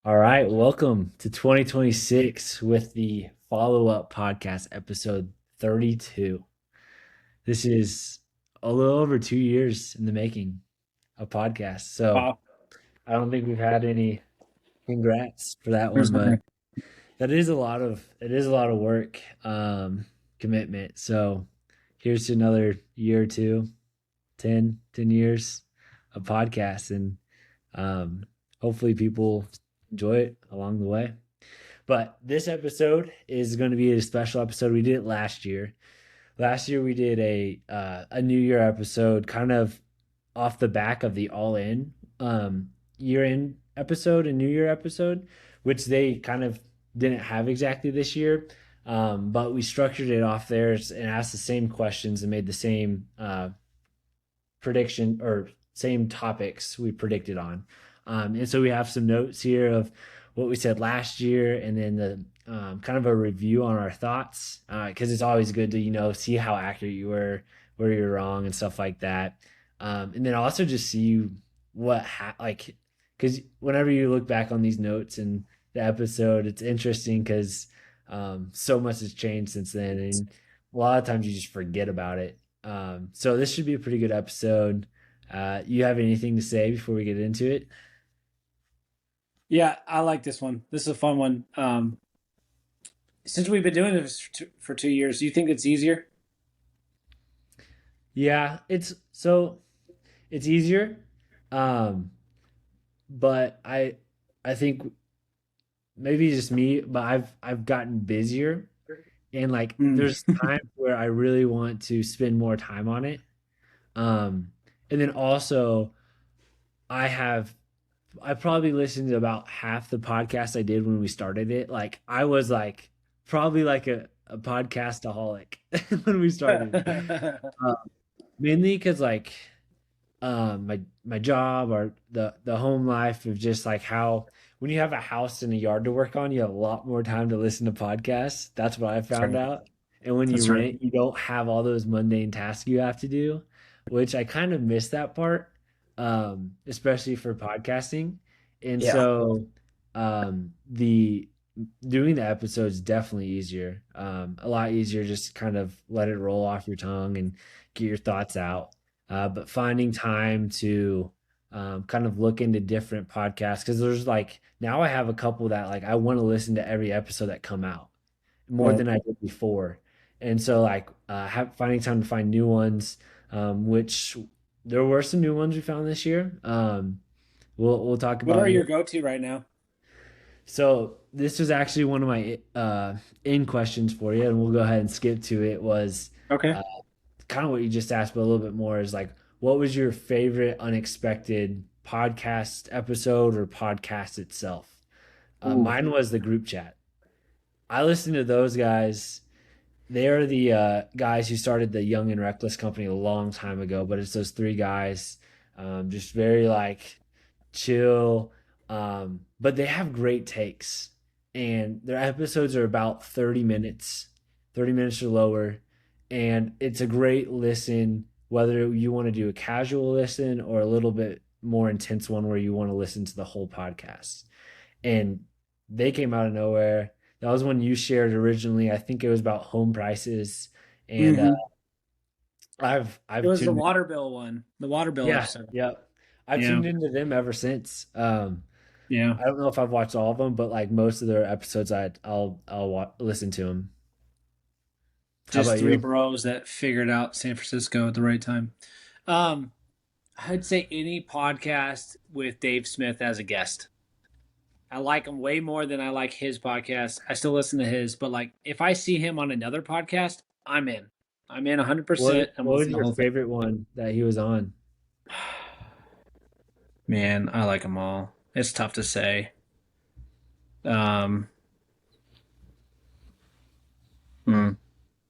All right, welcome to 2026 with the follow-up podcast, episode 32. This is a little over 2 years in the making of podcast. So Wow. I don't think we've had any congrats for that one, There's but nothing. it is a lot of work, commitment. So here's to another year or two, 10 years of podcasts, and um, hopefully people enjoy it along the way. But this episode is going to be a special episode. We did it last year. Last year we did a New Year episode, kind of off the back of the All In year end episode and New Year episode, which they kind of didn't have exactly this year. But we structured it off there and asked the same questions and made the same prediction or same topics we predicted on. And so we have some notes here of what we said last year, and then the kind of a review on our thoughts, because it's always good to see how accurate you were, where you're wrong, and stuff like that. And then also just see like, because whenever you look back on these notes and the episode, it's interesting because so much has changed since then, and a lot of times you just forget about it. So this should be a pretty good episode. You have anything to say before we get into it? Yeah, I like this one. This is a fun one. Since we've been doing this for 2 years, do you think it's easier? Yeah, it's easier, um, but I think maybe just me, but I've gotten busier, and like Mm. there's times where I really want to spend more time on it. Um, and then also I have I probably listened to about half the podcast I did when we started it. Like I was like probably like a podcastaholic when we started. Uh, Mainly because like my job or the home life of just like how when you have a house and a yard to work on, you have a lot more time to listen to podcasts. That's what I That's found right. out. And when you That's right. rent, you don't have all those mundane tasks you have to do, which I kind of miss that part, especially for podcasting. And Yeah. so the doing the episodes definitely easier, a lot easier. Just kind of let it roll off your tongue and get your thoughts out, but finding time to kind of look into different podcasts, because there's like now I have a couple that like I want to listen to every episode that come out more Right. than I did before. And so like finding time to find new ones, which there were some new ones we found this year. We'll talk What about are here. your go-to right now? So this was actually one of my in questions for you, and we'll go ahead and skip to it. Was Okay. uh, kind of what you just asked, but a little bit more is like, what was your favorite unexpected podcast episode or podcast itself? Ooh. Mine was the group chat. I listened to those guys. They are the guys who started the Young and Reckless company a long time ago, but it's those three guys, just very like chill, but they have great takes, and their episodes are about 30 minutes or lower, and it's a great listen whether you want to do a casual listen or a little bit more intense one where you want to listen to the whole podcast. And they came out of nowhere. That was one you shared originally. I think it was about home prices, and Hmm. It I've was the tuned water bill one, the water bill yeah, episode. yeah. I've Yeah. tuned into them ever since. Yeah. I don't know if I've watched all of them, but like most of their episodes, listen to them. How Just about three you? bros that figured out San Francisco at the right time. Um, I'd say any podcast with Dave Smith as a guest. I like him way more than I like his podcast. I still listen to his, but like if I see him on another podcast, I'm in. I'm in What 100%. I'm What was listening to the your whole thing. favorite one that he was on? Man, I like them all. It's tough to say. Um, hmm.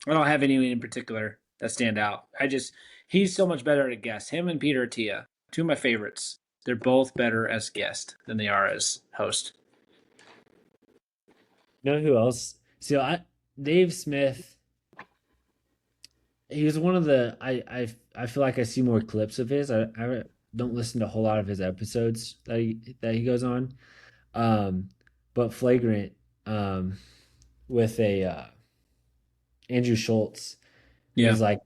I don't have anyone in particular that stand out. He's so much better at a guest. Him and Peter Attia, two of my favorites. They're both better as guest than they are as host. You know who else? Dave Smith. He was one of the I feel like I see more clips of his. I don't listen to a whole lot of his episodes that he goes on. Um, but Flagrant with a Andrew Schultz Yeah. is like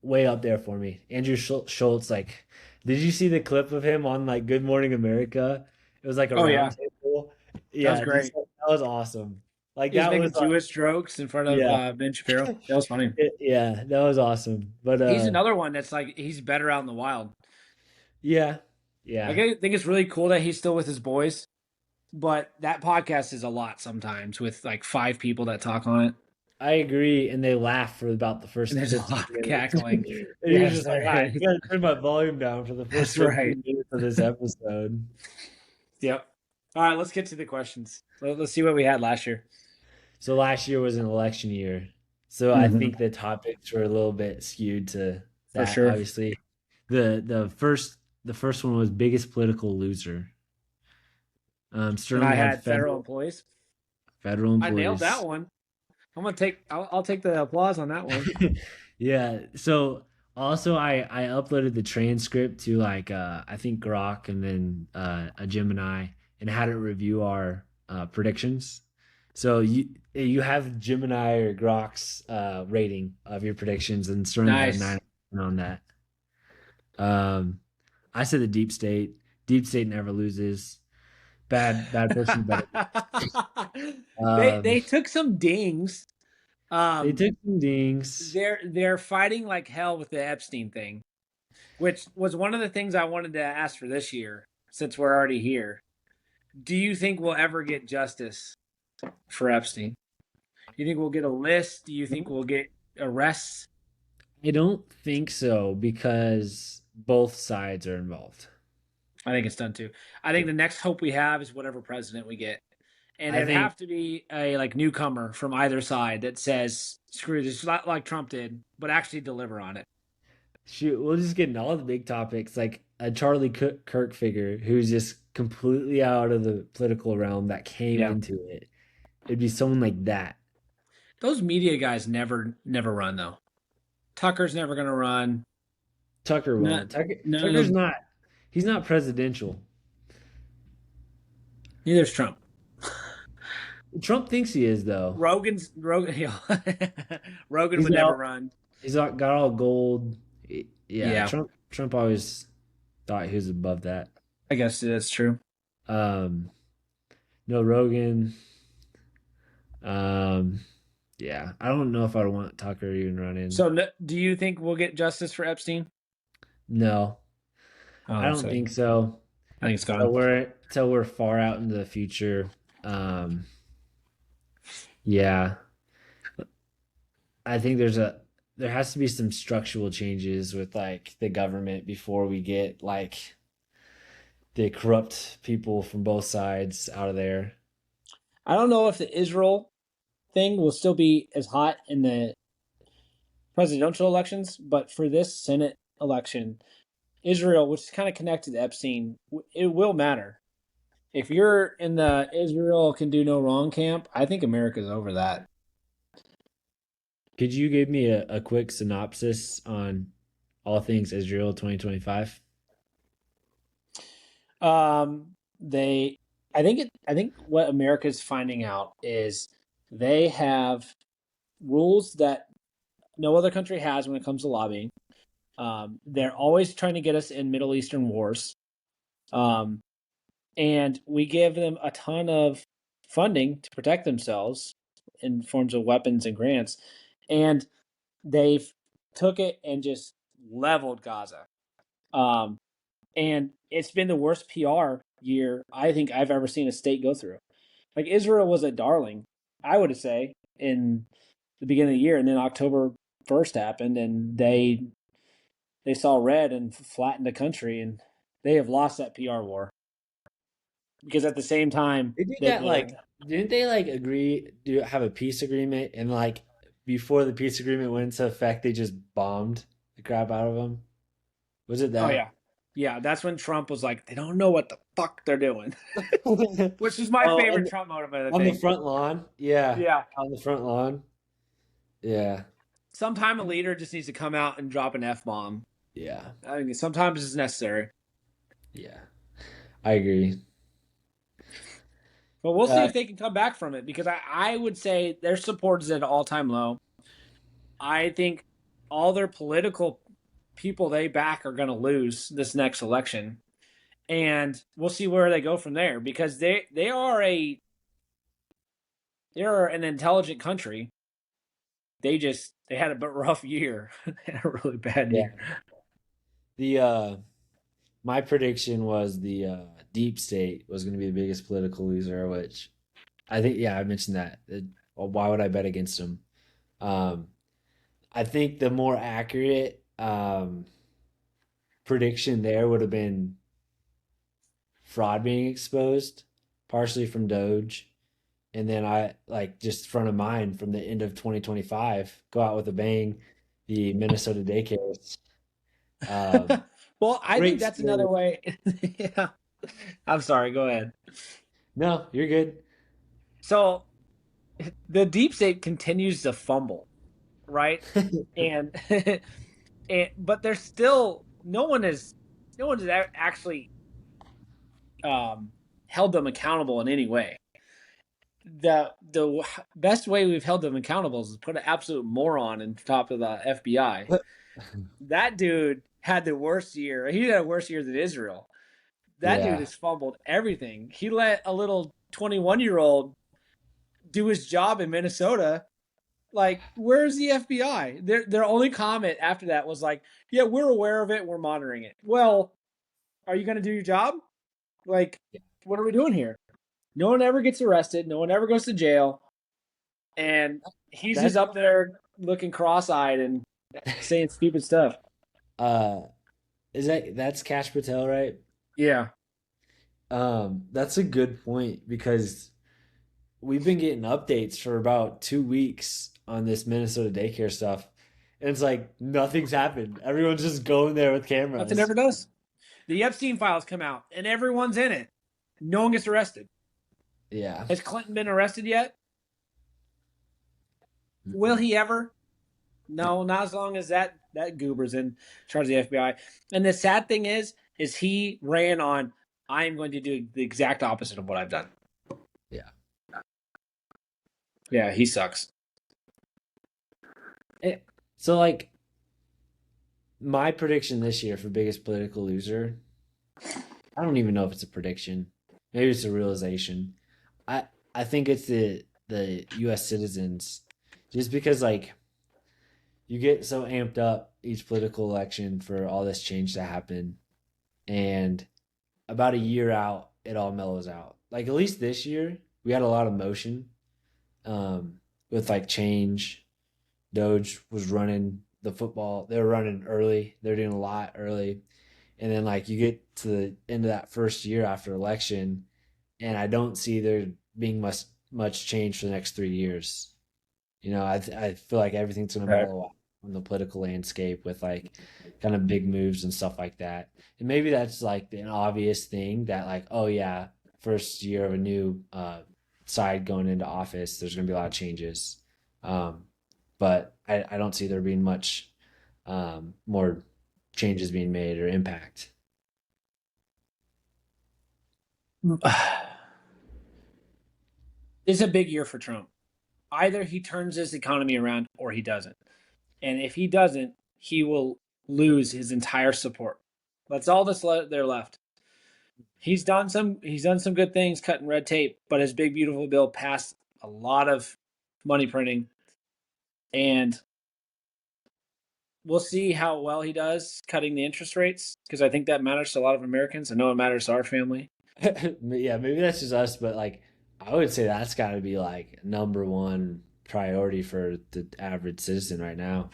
way up there for me. Andrew Schultz, like, did you see the clip of him on like Good Morning America? It was like a Oh yeah, round table. that was Yeah, great. that was awesome. Like He was that was making Jewish jokes in front of yeah, Ben Shapiro. That was funny. yeah, that was awesome. But He's another one that's like he's better out in the wild. yeah, Like yeah, I think it's really cool that he's still with his boys, but that podcast is a lot sometimes with like 5 people that talk on it, I agree. And they laugh for about the and first there's a 15 lot of minutes. cackling. And you're Yes, just like, there all right, is. I gotta turn my volume down for the first That's right. 15 minutes of this episode. Yep. All right, let's get to the questions. Let's see what we had last year. So last year was an election year. So I think the topics were a little bit skewed to For that, sure. obviously. The first one was biggest political loser. And Sterling I had had federal employees. federal I nailed that employees. one. I'll take the applause on that one. Yeah. So also I uploaded the transcript to like I think Grok and then a Gemini and had it review our predictions. So you have Gemini or Grok's rating of your predictions and Sterling had a Nice. 9 on that. Um I said the deep state. Deep state never loses. Bad person better. They Um took some dings. they Um, took some dings. they're fighting like hell with the Epstein thing, which was one of the things I wanted to ask for this year, since we're already here. Do you think we'll ever get justice for Epstein? Do you think we'll get a list? Do you think we'll get arrests? I don't think so because both sides are involved. I think it's done too. I think the next hope we have is whatever president we get. And I it'd think have to be a like newcomer from either side that says, screw this, not like Trump did, but actually deliver on it. shoot, we'll just get in all the big topics like a Charlie Kirk figure who's just completely out of the political realm that came Yeah. into it. It'd be someone like that. Those media guys never run though. Tucker's never gonna run. Tucker Not won't. none of Tucker's those. not. He's not presidential. Neither's Trump. Trump thinks he is though. Rogan Rogan He's would never all run. got all gold. Yeah, Yeah, Trump always thought he was above that. I guess that's true. Um, no Rogan. Um, yeah, I don't know if I want Tucker even running. So, do you think we'll get justice for Epstein? No, I Oh, don't so think so. I think it's So gone. we're far out into the future. Um, yeah, I think there has to be some structural changes with like the government before we get like the corrupt people from both sides out of there. I don't know if the Israel thing will still be as hot in the presidential elections, but for this Senate election, Israel, which is kind of connected to Epstein, it will matter. If you're in the Israel can do no wrong camp, I think America's over that. Could you give me a quick synopsis on all things Israel 2025? They, I think what America's finding out is they have rules that no other country has when it comes to lobbying. They're always trying to get us in Middle Eastern wars. Um, and we give them a ton of funding to protect themselves in forms of weapons and grants. And they've took it and just leveled Gaza. Um, and it's been the worst PR year I think I've ever seen a state go through. Like Israel was a darling, I would say, in the beginning of the year, and then October 1st happened, and they saw red and flattened the country, and they have lost that PR war because at the same time They did that that they're like didn't they like agree do have a peace agreement and like before the peace agreement went into effect they just bombed the crap out of them? Was it oh that? yeah, that's when Trump was like they don't know what the fuck they're doing, which is my Oh, favorite Trump moment. I on the think. front lawn? Yeah, Yeah, on the front lawn. Yeah, sometime a leader just needs to come out and drop an F bomb. yeah, I mean, sometimes it's necessary. yeah. I agree. But we'll see Uh, if they can come back from it because I would say their support is at an all-time low. I think all their political people they back are going to lose this next election, and we'll see where they go from there because they are an intelligent country. They had a rough year. They had a really bad yeah. year. The my prediction was the deep state was going to be the biggest political loser, which I think, yeah, I mentioned that. Well, why would I bet against them? Um, I think the more accurate prediction there would have been fraud being exposed, partially from Doge, and then I like just front of mind from the end of 2025, go out with a bang, the Minnesota daycares. Um, Well, I think great that's another story. way. Yeah. I'm sorry. Go ahead. No, you're good. So the deep state continues to fumble, right? And but there's still no one has actually um, held them accountable in any way. The best way we've held them accountable is put an absolute moron in top of the FBI. That dude had the worst year. He had a worse year than Israel. That dude Yeah, has fumbled everything. He let a little 21-year-old do his job in Minnesota. Like, where's the FBI? Their only comment after that was like, "Yeah, we're aware of it. We're monitoring it." Well, are you going to do your job? Like, what are we doing here? No one ever gets arrested. No one ever goes to jail, and he's just that's up there looking cross-eyed and saying stupid stuff. uh, that's Cash Patel, right? Yeah, That's a good point because we've been getting updates for about 2 weeks on this Minnesota daycare stuff. And it's like nothing's happened. Everyone's just going there with nothing cameras. ever does. The Epstein files come out, and everyone's in it. No one gets arrested. Yeah. Has Clinton been arrested yet? Will he ever? No, not as long as that goober's in charge of the FBI. And the sad thing is he ran on. I am going to do the exact opposite of what I've done. Yeah. Yeah, he sucks. So like my prediction this year for biggest political loser, I don't even know if it's a prediction. Maybe it's a realization. I I think it's the US citizens just because like you get so amped up each political election for all this change to happen, and about a year out it all mellows out. Like at least this year we had a lot of motion with like change. Doge was running the football. They were running early. They're doing a lot early. And then like you get to the end of that first year after election, and I don't see there being much change for the next 3 years. I feel like everything's gonna Right. mellow out on the political landscape with like kind of big moves and stuff like that. And maybe that's like an obvious thing that like, oh yeah, first year of a new side going into office, there's gonna be a lot of changes. Um, but I don't see there being much more changes being made or impact. It's a big year for Trump. Either he turns his economy around or he doesn't. And if he doesn't, he will lose his entire support. That's all that's there left. He's done some good things cutting red tape, but his big beautiful bill passed a lot of money printing, and we'll see how well he does cutting the interest rates because I think that matters to a lot of Americans. I know it matters to our family. Yeah, maybe that's just us, but like I would say that's got to be like number one priority for the average citizen right now.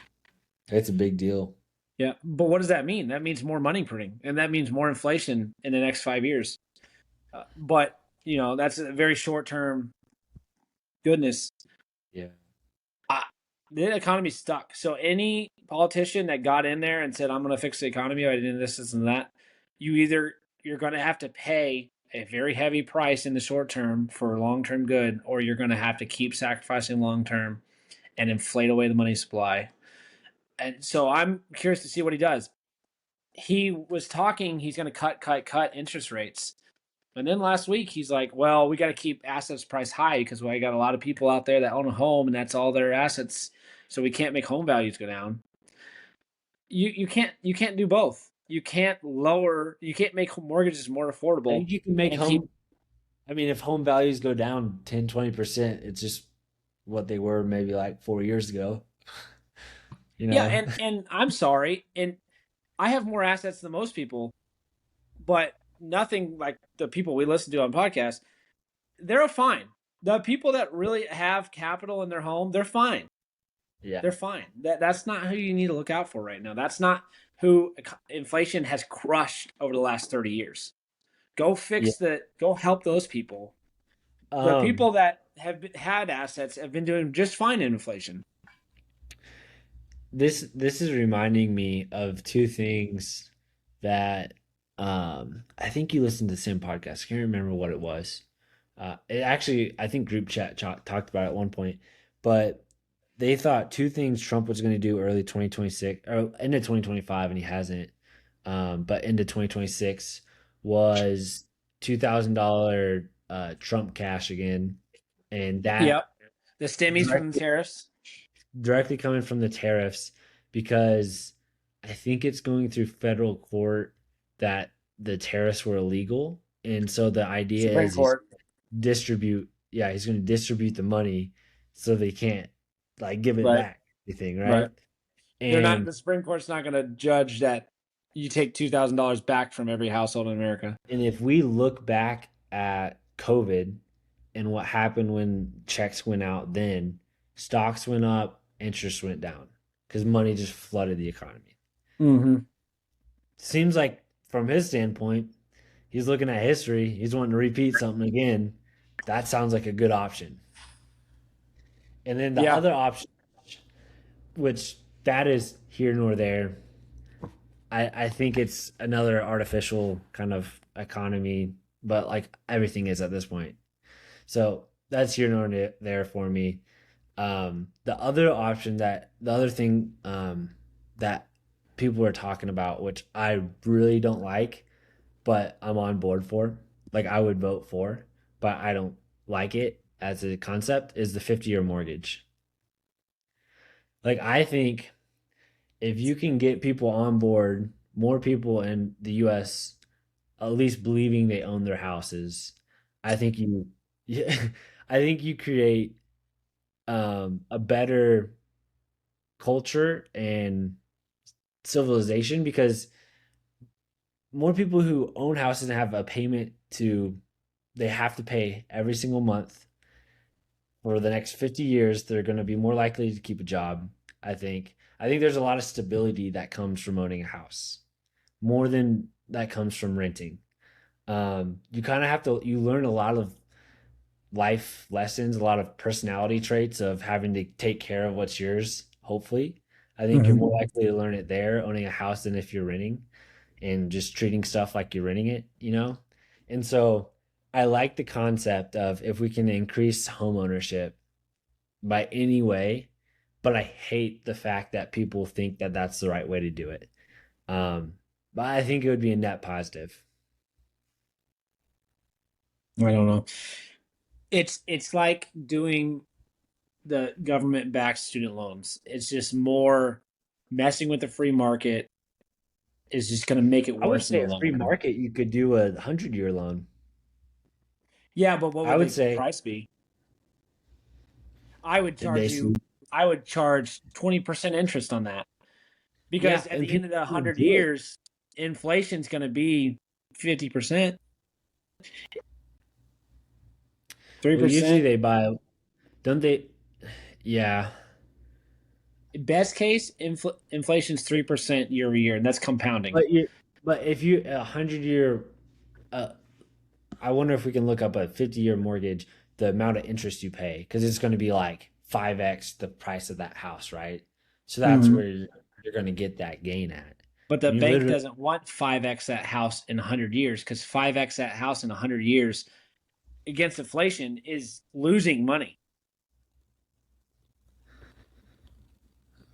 It's a big deal. Yeah, but what does that mean? That means more money printing, and that means more inflation in the next 5 years. But that's a very short term goodness. Yeah. Uh, the economy's stuck. So any politician that got in there and said, "I'm going to fix the economy by doing this and that," you're going to have to pay a very heavy price in the short term for long term good, or you're going to have to keep sacrificing long term and inflate away the money supply. And so I'm curious to see what he does. He was talking, he's going to cut interest rates. And then last week he's like, well, we got to keep assets price high because I got a lot of people out there that own a home and that's all their assets. So we can't make home values go down. You can't do both. You can't make mortgages more I affordable think you can make and keep. home. I mean, if home values go down 10, 20%, it's just what they were maybe like 4 years ago. You Yeah, know, and I'm sorry, and I have more assets than most people, but nothing like the people we listen to on podcasts. They're fine. The people that really have capital in their home, they're fine. yeah, They're fine. That's not who you need to look out for right now. That's not who inflation has crushed over the last 30 years. yeah. Go help those people. The Um, people that had assets have been doing just fine in inflation. this is reminding me of two things that I think you listened to the same podcast. I can't remember what it was. It actually, I think group chat talked about it at one point, but they thought two things Trump was going to do early 2026 or into 2025, and he hasn't. But into 2026 was $2,000 Trump cash again, and that Yep. The stimmies from the tariffs. directly coming from the tariffs because I think it's going through federal court that the tariffs were illegal. And so the idea Supreme is he's Court. distribute, yeah, he's going to distribute the money so they can't like give it Right. back, anything, Right. right? They're not. And The Supreme Court's not going to judge that you take $2,000 back from every household in America. and if we look back at COVID and what happened when checks went out, then stocks went up, interest went down because money just flooded the economy. Mm-hmm. Seems like from his standpoint, he's looking at history. He's wanting to repeat something again. That sounds like a good option. And then the Yeah. other option, which that is here nor there, I think it's another artificial kind of economy, but like everything is at this point. So that's here nor there for me. The other thing that people are talking about, which I really don't like, but I'm on board for. Like I would vote for, but I don't like it as a concept is the 50-year mortgage. Like I think if you can get people on board, more people in the US at least believing they own their houses, I think you yeah, I think you create a better culture and civilization because more people who own houses and have a payment to they have to pay every single month for the next 50 years, they're going to be more likely to keep a job, I think. I think there's a lot of stability that comes from owning a house, more than that comes from renting. You kind of have to, you learn a lot of life lessons, a lot of personality traits of having to take care of what's yours, hopefully. I think you're Mm-hmm. more likely to learn it there owning a house than if you're renting and just treating stuff like you're renting it, you know? And so I like the concept of if we can increase home ownership by any way, but I hate the fact that people think that that's the right way to do it. Um, but I think it would be a net positive. I don't know. It's like doing the government backed student loans. It's just more messing with the free market is just going to make it I would worse in say the a long free run. market, you could do 100-year loan. Yeah, but what I would would the say price be? I would it charge you. basically, I would charge 20% interest on that yeah, because at and the end of people the would 100 do it. years, inflation's going to be 50%, Well, usually 3%. they buy, don't they? Yeah, Best case, inflation's 3% year over year, and that's compounding. but you, but if you 100-year, uh, I wonder if we can look up a 50-year mortgage, the amount of interest you pay, because it's going to be like 5x the price of that house, right? So that's Mhm. where you're going to get that gain at. But the And you bank literally doesn't want 5x that house in 100 years because 5x that house in 100 years against inflation is losing money.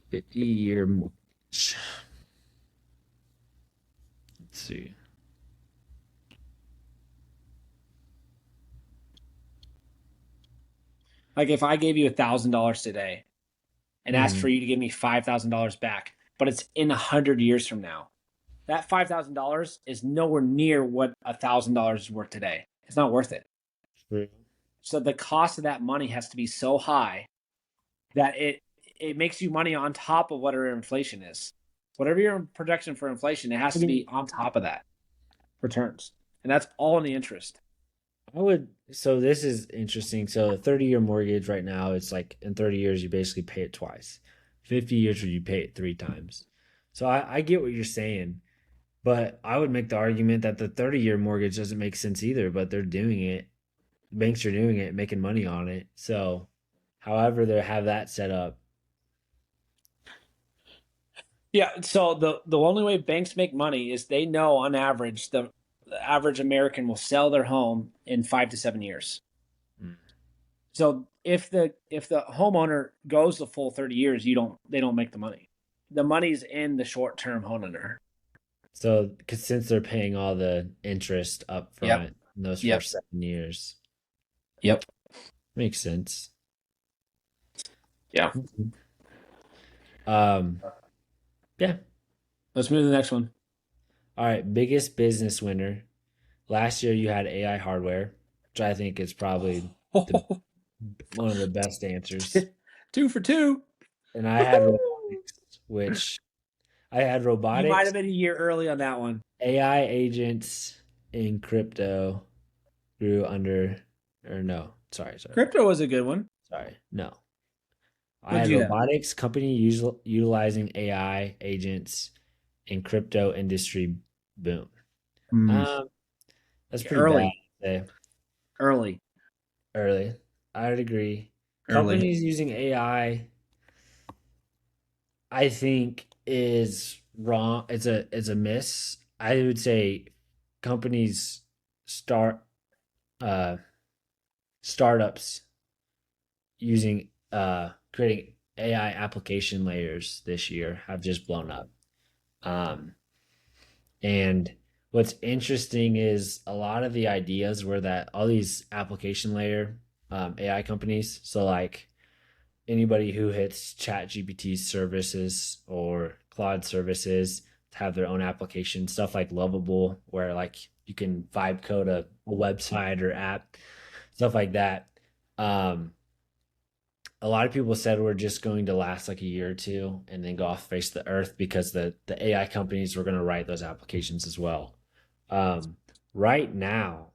50-year mortgage. Let's see. Like if I gave you $1,000 today and asked for Mhm. you to give me $5,000 back, but it's in 100 years from now, that $5,000 is nowhere near what $1,000 is worth today. It's not worth it. True. So the cost of that money has to be so high that it makes you money on top of whatever inflation is. Whatever your projection for inflation, it has to be on top of that returns, and that's all in the interest. So this is interesting. So a 30-year mortgage right now, it's like in 30 years, you basically pay it twice. 50 years, you pay it three times. So I get what you're saying, but I would make the argument that the 30-year mortgage doesn't make sense either, but they're doing it. Banks are doing it, making money on it. So however they have that set up. Yeah. So the only way banks make money is they know on average the average American will sell their home in 5 to 7 years. Mm. So if the homeowner goes the full 30 years, they don't make the money. The money's in the short term homeowner. So, because since they're paying all the interest up Yep. front in those Yep. first 7 years, Yep. makes sense. Yeah. Um, yeah. Let's move to the next one. All right. Biggest business winner. Last year you had AI hardware, which I think is probably the one of the best answers. 2 for 2. And I had robotics, which I had You might robotics, have been a year early on that one. AI agents, and crypto grew under, or no, sorry. Crypto was a good one. Sorry. No. I What'd had you have? robotics company utilizing AI agents and crypto industry boom. Um, that's pretty bad. Early. I'd say. Early. Early. I'd agree. Early. Companies using AI, I think, is wrong. It's a miss. I would say companies start uh startups using creating AI application layers this year have just blown up. Um, and what's interesting is a lot of the ideas were that all these application layer AI companies, so like anybody who hits ChatGPT services or Claude services have their own application, stuff like Lovable, where like you can vibe code a website or app, stuff like that. Um, a lot of people said we're just going to last like a year or two and then go off face the earth because the AI companies were going to write those applications as well. Right now,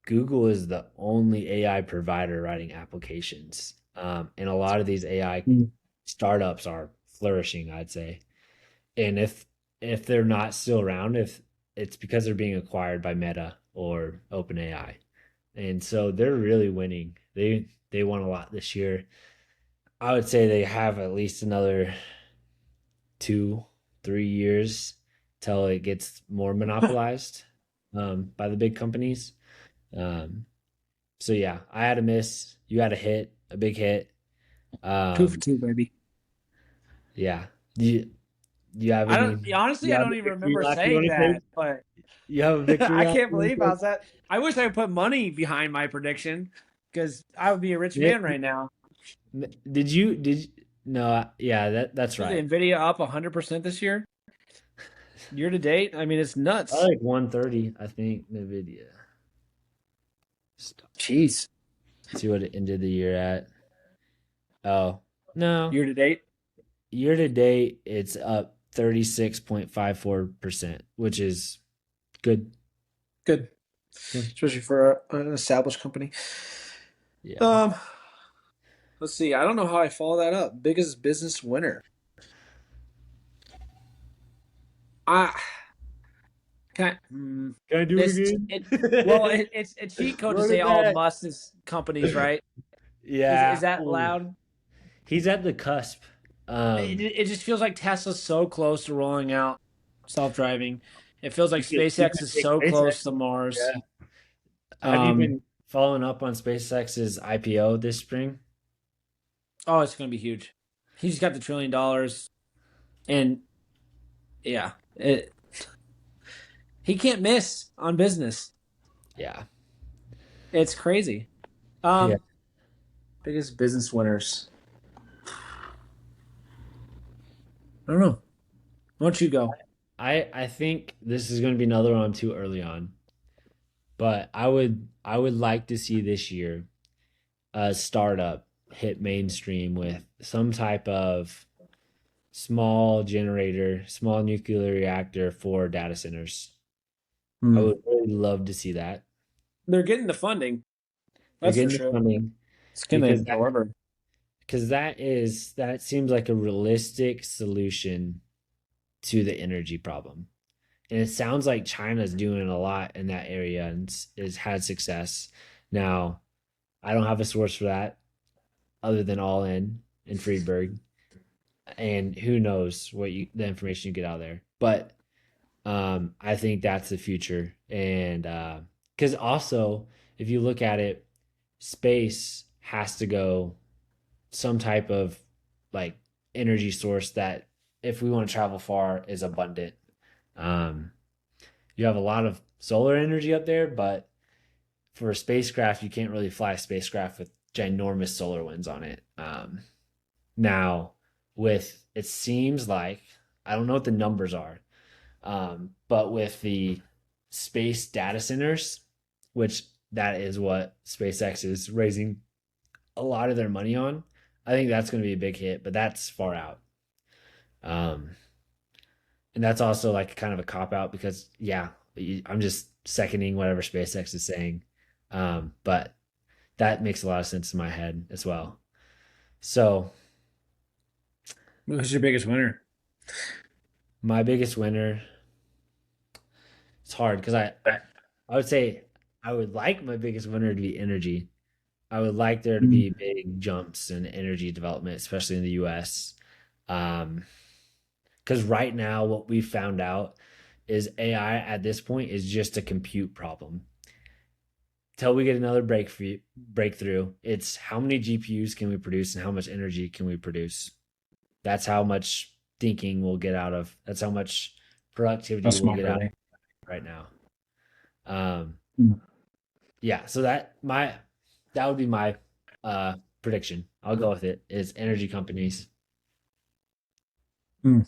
Google is the only AI provider writing applications, and a lot of these AI startups are flourishing, I'd say. And if they're not still around, if it's because they're being acquired by Meta or OpenAI, and so they're really winning. They won a lot this year. I would say they have at least another 2, 3 years till it gets more monopolized by the big companies. Um, so yeah, I had a miss. You had a hit, a big hit. 2 for Um, 2, baby. yeah. Do you have I any? don't honestly You I have don't a even victory remember lap you saying want to take? that, but You have a victory I lap can't you want believe I to was that. I wish I would put money behind my prediction because I would be a rich take? man right now. Did you? No, yeah, that's Is the right. Nvidia up 100% this year? Year to date? I mean, it's I nuts. like 130, I think, Nvidia. Stop. Jeez. See what it ended the year at. Oh, no. Year to date? Year to date, it's up 36.54%, which is good. Good. Good. Especially for an established company. Yeah. Um, let's see. I don't know how I follow that up. Biggest business winner. I can't. Can I do it This again? it. Well, it's a cheat code to Run say it all back. Musk's companies, right? Is Yeah. that loud? He's at the cusp. It just feels like Tesla's so close to rolling out self-driving. It feels like You SpaceX can is take so close SpaceX. to Mars. Yeah. Have you Um, been following up on SpaceX's IPO this spring? oh, it's gonna be huge. He's got the $1 trillion, and yeah, he can't miss on business. Yeah. It's crazy. Yeah. Um, Biggest business winners. I don't know. Why don't you go? I think this is going to be another one I'm too early on, but I would like to see this year a startup hit mainstream with some type of small generator, small nuclear reactor for data centers. I Hmm. would really love to see that. They're getting the funding. They're That's for getting the sure. funding It's gonna because deliver. that seems like a realistic solution to the energy problem. And it sounds like China's doing a lot in that area and has had success. Now, I don't have a source for that other than All in Friedberg, and who knows the information you get out of there. But I think that's the future, and because also if you look at it, space has to go some type of like energy source that if we want to travel far is abundant. Um, you have a lot of solar energy up there, but for a spacecraft, you can't really fly a spacecraft with ginormous solar winds on it. Now, with it seems like I don't know what the numbers are, but with the space data centers, which that is what SpaceX is raising a lot of their money on, I think that's going to be a big hit, but that's far out. Um, and that's also like kind of a cop out because, yeah, I'm just seconding whatever SpaceX is saying. But that makes a lot of sense in my head as well. So, Who's your biggest winner? my biggest winner, it's hard because I would say I would like my biggest winner to be energy. I would like there to Hmm. be big jumps in energy development, especially in the US. Um, because right now, what we found out is AI at this point is just a compute problem. Till we get another breakthrough, it's how many GPUs can we produce and how much energy can we produce. That's how much thinking we'll get out of. That's how much How productivity we'll smart get are out they? right now. Um, Hmm. yeah, so that would be my uh prediction. I'll go with it. Is energy companies. Hmm.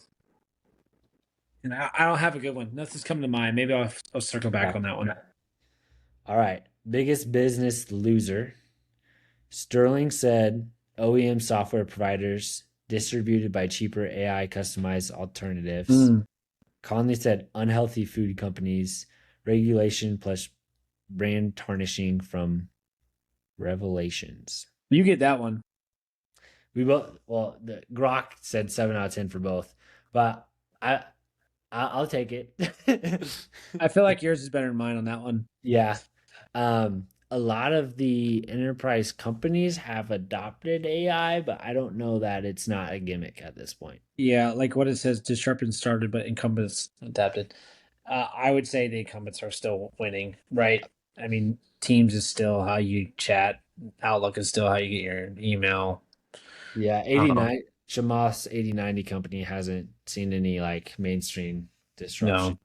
And I don't have a good one. Nothing's coming to mind. Maybe I'll circle back Okay. on that one. All right. Biggest business loser. Sterling said OEM software providers distributed by cheaper AI customized alternatives. Hmm. Conley said unhealthy food companies, regulation plus brand tarnishing from revelations. You get that one. We both well, the Grok said 7 out of 10 for both, but I I'll take it. I feel like yours is better than mine on that one. Yeah. A lot of the enterprise companies have adopted AI, but I don't know that it's not a gimmick at this point. Yeah, like what it says, disruption started, but incumbents adapted. I would say the incumbents are still winning, right? I mean, Teams is still how you chat. Outlook is still how you get your email. Yeah, Um, 89 Shamas 8090 company hasn't seen any like mainstream disruption.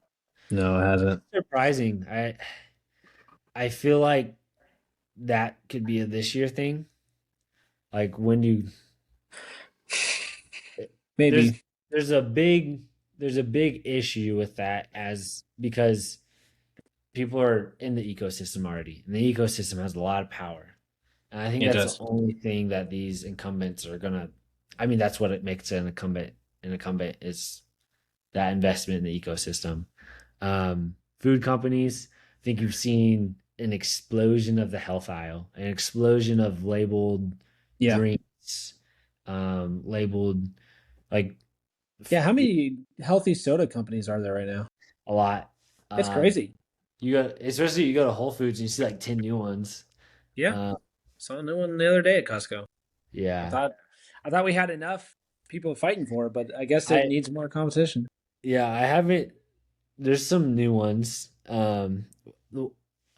no, no, it hasn't. Surprising. I feel like that could be a this year thing. Like when you there's Maybe. there's a big there's a big issue with that as because people are in the ecosystem already, and the ecosystem has a lot of power. And I think It that's the does. only thing that these incumbents are gonna. I mean, that's what it makes an incumbent. An incumbent is that investment in the ecosystem. Food companies. I think you've seen an explosion of the health aisle, an explosion of labeled Yeah. drinks, labeled like Yeah. How many healthy soda companies are there right now? a lot. It's Um, crazy. you go, especially you go to Whole Foods and you see like 10 new ones. Yeah. Uh, Saw a new one the other day at Costco. I yeah. thought I thought we had enough people fighting for it, but I guess it I needs more competition. yeah, I haven't there's some new ones.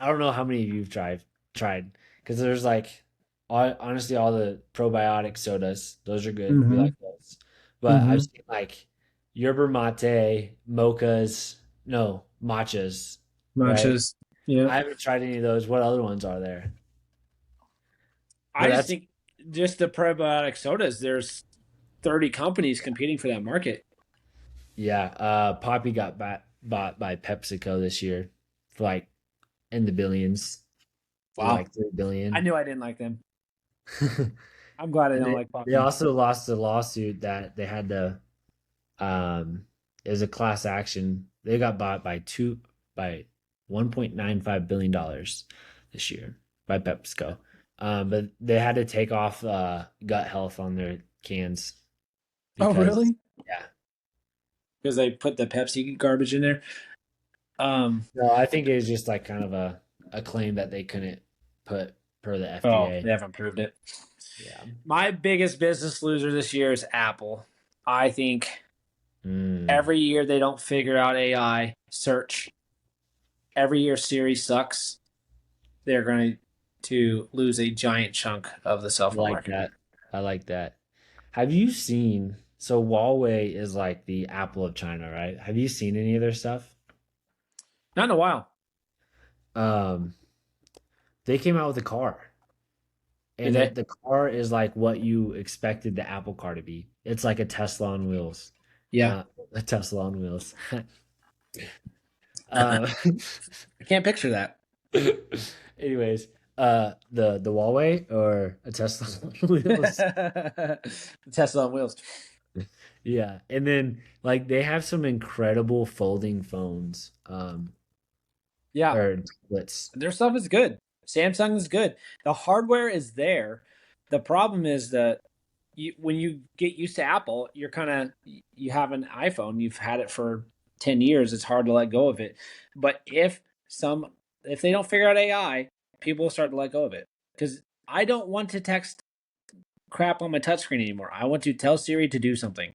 I don't know how many of you've tried because there's like honestly all the probiotic sodas. Those are good. We Mm-hmm. like those. But I've Mm-hmm. seen like yerba mate, mochas, no, matchas, right? Matches. Yeah. I haven't tried any of those. What other ones are there? I But just that's think. just the probiotic sodas. There's 30 companies competing for that market. Yeah, Poppy got bought by PepsiCo this year for like in the billions. It was Wow. like 3 I billion. knew I didn't like them. I'm glad I And don't they, like they Poppy. also lost a lawsuit that they had to it was a class action. They got bought by $1.95 billion this year by PepsiCo. But they had to take off gut health on their cans Oh, because really? yeah. Because they put the Pepsi garbage in there. Um, No, I think it was just like kind of a claim that they couldn't put per the oh, FDA. they haven't proved it. Yeah. My biggest business loser this year is Apple. I think Mm, every year they don't figure out AI search. Every year Siri sucks. They're going to lose a giant chunk of the cell I phone like market. that. I like that. Have you seen so Huawei is like the Apple of China, right? Have you seen any of their stuff? Not in a while. Um, they came out with a car, Did and they? the car is like what you expected the Apple car to be. It's like a Tesla on wheels. Yeah. A Tesla on wheels. I uh, can't picture that. anyways, the Huawei or a Tesla on wheels. Tesla on wheels. Yeah, and then like they have some incredible folding phones, Yeah. or tablets. Their stuff is good. Samsung is good. The hardware is there. The problem is that when you get used to Apple, you're kind of you have an iPhone, you've had it for 10 years, it's hard to let go of it. But if they don't figure out AI, people will start to let go of it. Cuz I don't want to text crap on my touchscreen anymore. I want to tell Siri to do something.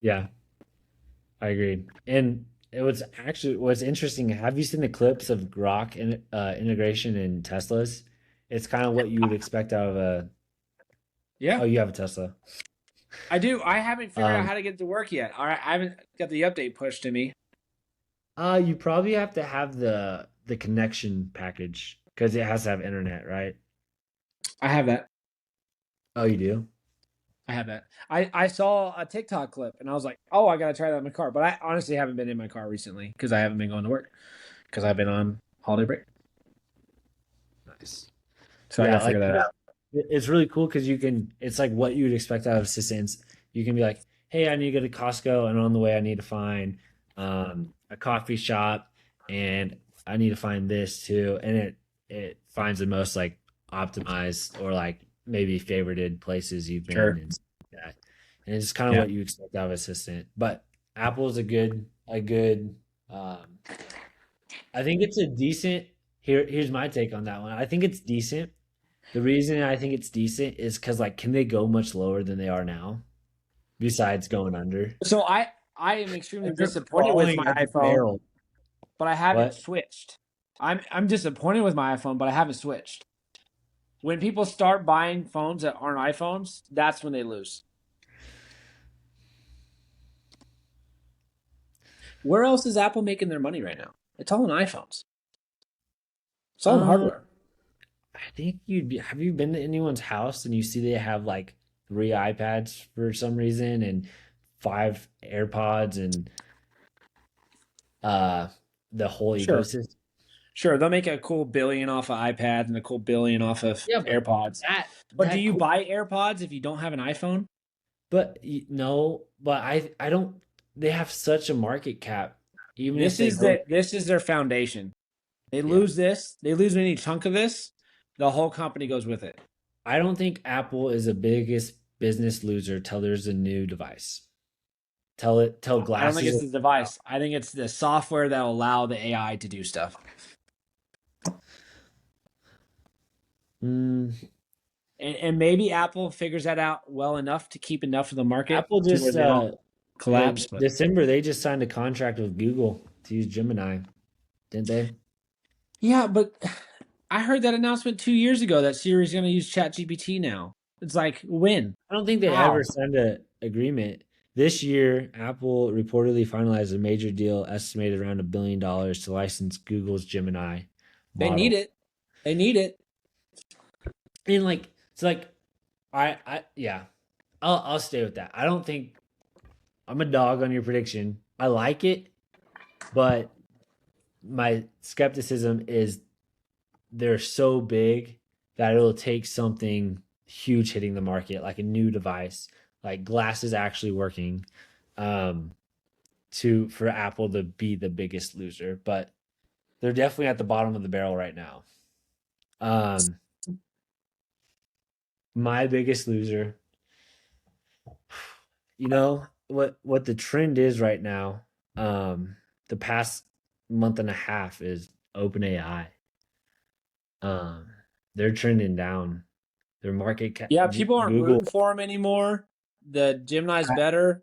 Yeah, I agree. And it was actually what's interesting. Have you seen the clips of Grok integration in Teslas? It's kind of what you would expect out of a. Yeah. Oh, you have a Tesla. I do. I haven't figured out Um, how to get it to work yet. All right, I haven't got the update pushed to me. you probably have to have the connection package because it has to have internet, right? I have that. Oh, you do? I have that. I saw a TikTok clip and I was like, oh, I gotta try that in my car. But I honestly haven't been in my car recently because I haven't been going to work because I've been on holiday break. Nice. So I Yeah, gotta like figure that out. it's really cool because you can. It's like what you would expect out of assistants. You can be like, "Hey, I need to go to Costco, and on the way, I need to find a coffee shop, and I need to find this too." And it finds the most like optimized or like maybe favorited places you've been Sure. and stuff like that. And it's kind of Yeah. what you expect out of assistant. But Apple's a good. Um, I think it's a decent. Here's my take on that one. I think it's decent. The reason I think it's decent is because like, can they go much lower than they are now? Besides going under, So I am extremely like they're disappointed with crawling my at the iPhone, barrel. but I haven't What? switched. I'm disappointed with my iPhone, but I haven't switched. When people start buying phones that aren't iPhones, that's when they lose. Where else is Apple making their money right now? It's all on iPhones. It's all on Uh, hardware. I think have you been to anyone's house and you see they have like 3 iPads for some reason and 5 AirPods and uh the whole Sure. ecosystem. Sure, they'll make a cool billion off of iPads and a cool billion off of Yeah, but AirPods. that But do that you cool. buy AirPods if you don't have an iPhone? But no, but I don't. They have such a market cap, even if they go. This is their foundation. They Yeah, lose this, they lose any chunk of this, the whole company goes with it. I don't think Apple is the biggest business loser till there's a new device. Tell I don't think glasses. it's the device. I think it's the software that will allow the AI to do stuff. Mm, And maybe Apple figures that out well enough to keep enough of the market Apple to where just they don't in collapse. But December they just signed a contract with Google to use Gemini, didn't they? yeah, but I heard that announcement 2 years ago that Siri's going to use ChatGPT now. It's like when? I don't think they ever How? signed a agreement. This year, Apple reportedly finalized a major deal estimated around $1 billion to license Google's Gemini They need model. it. They need it. And like it's like Yeah, I'll stay with that. I don't think I'm a dog on your prediction. I like it, but my skepticism is they're so big that it'll take something huge hitting the market, like a new device, like glasses actually working, um, to for Apple to be the biggest loser. But they're definitely at the bottom of the barrel right now. Um, my biggest loser, you know what the trend is right now. The past month and a half is OpenAI. Um, they're trending down. Their market cap, Yeah, people aren't Google, rooting for him anymore. The Gemini's better.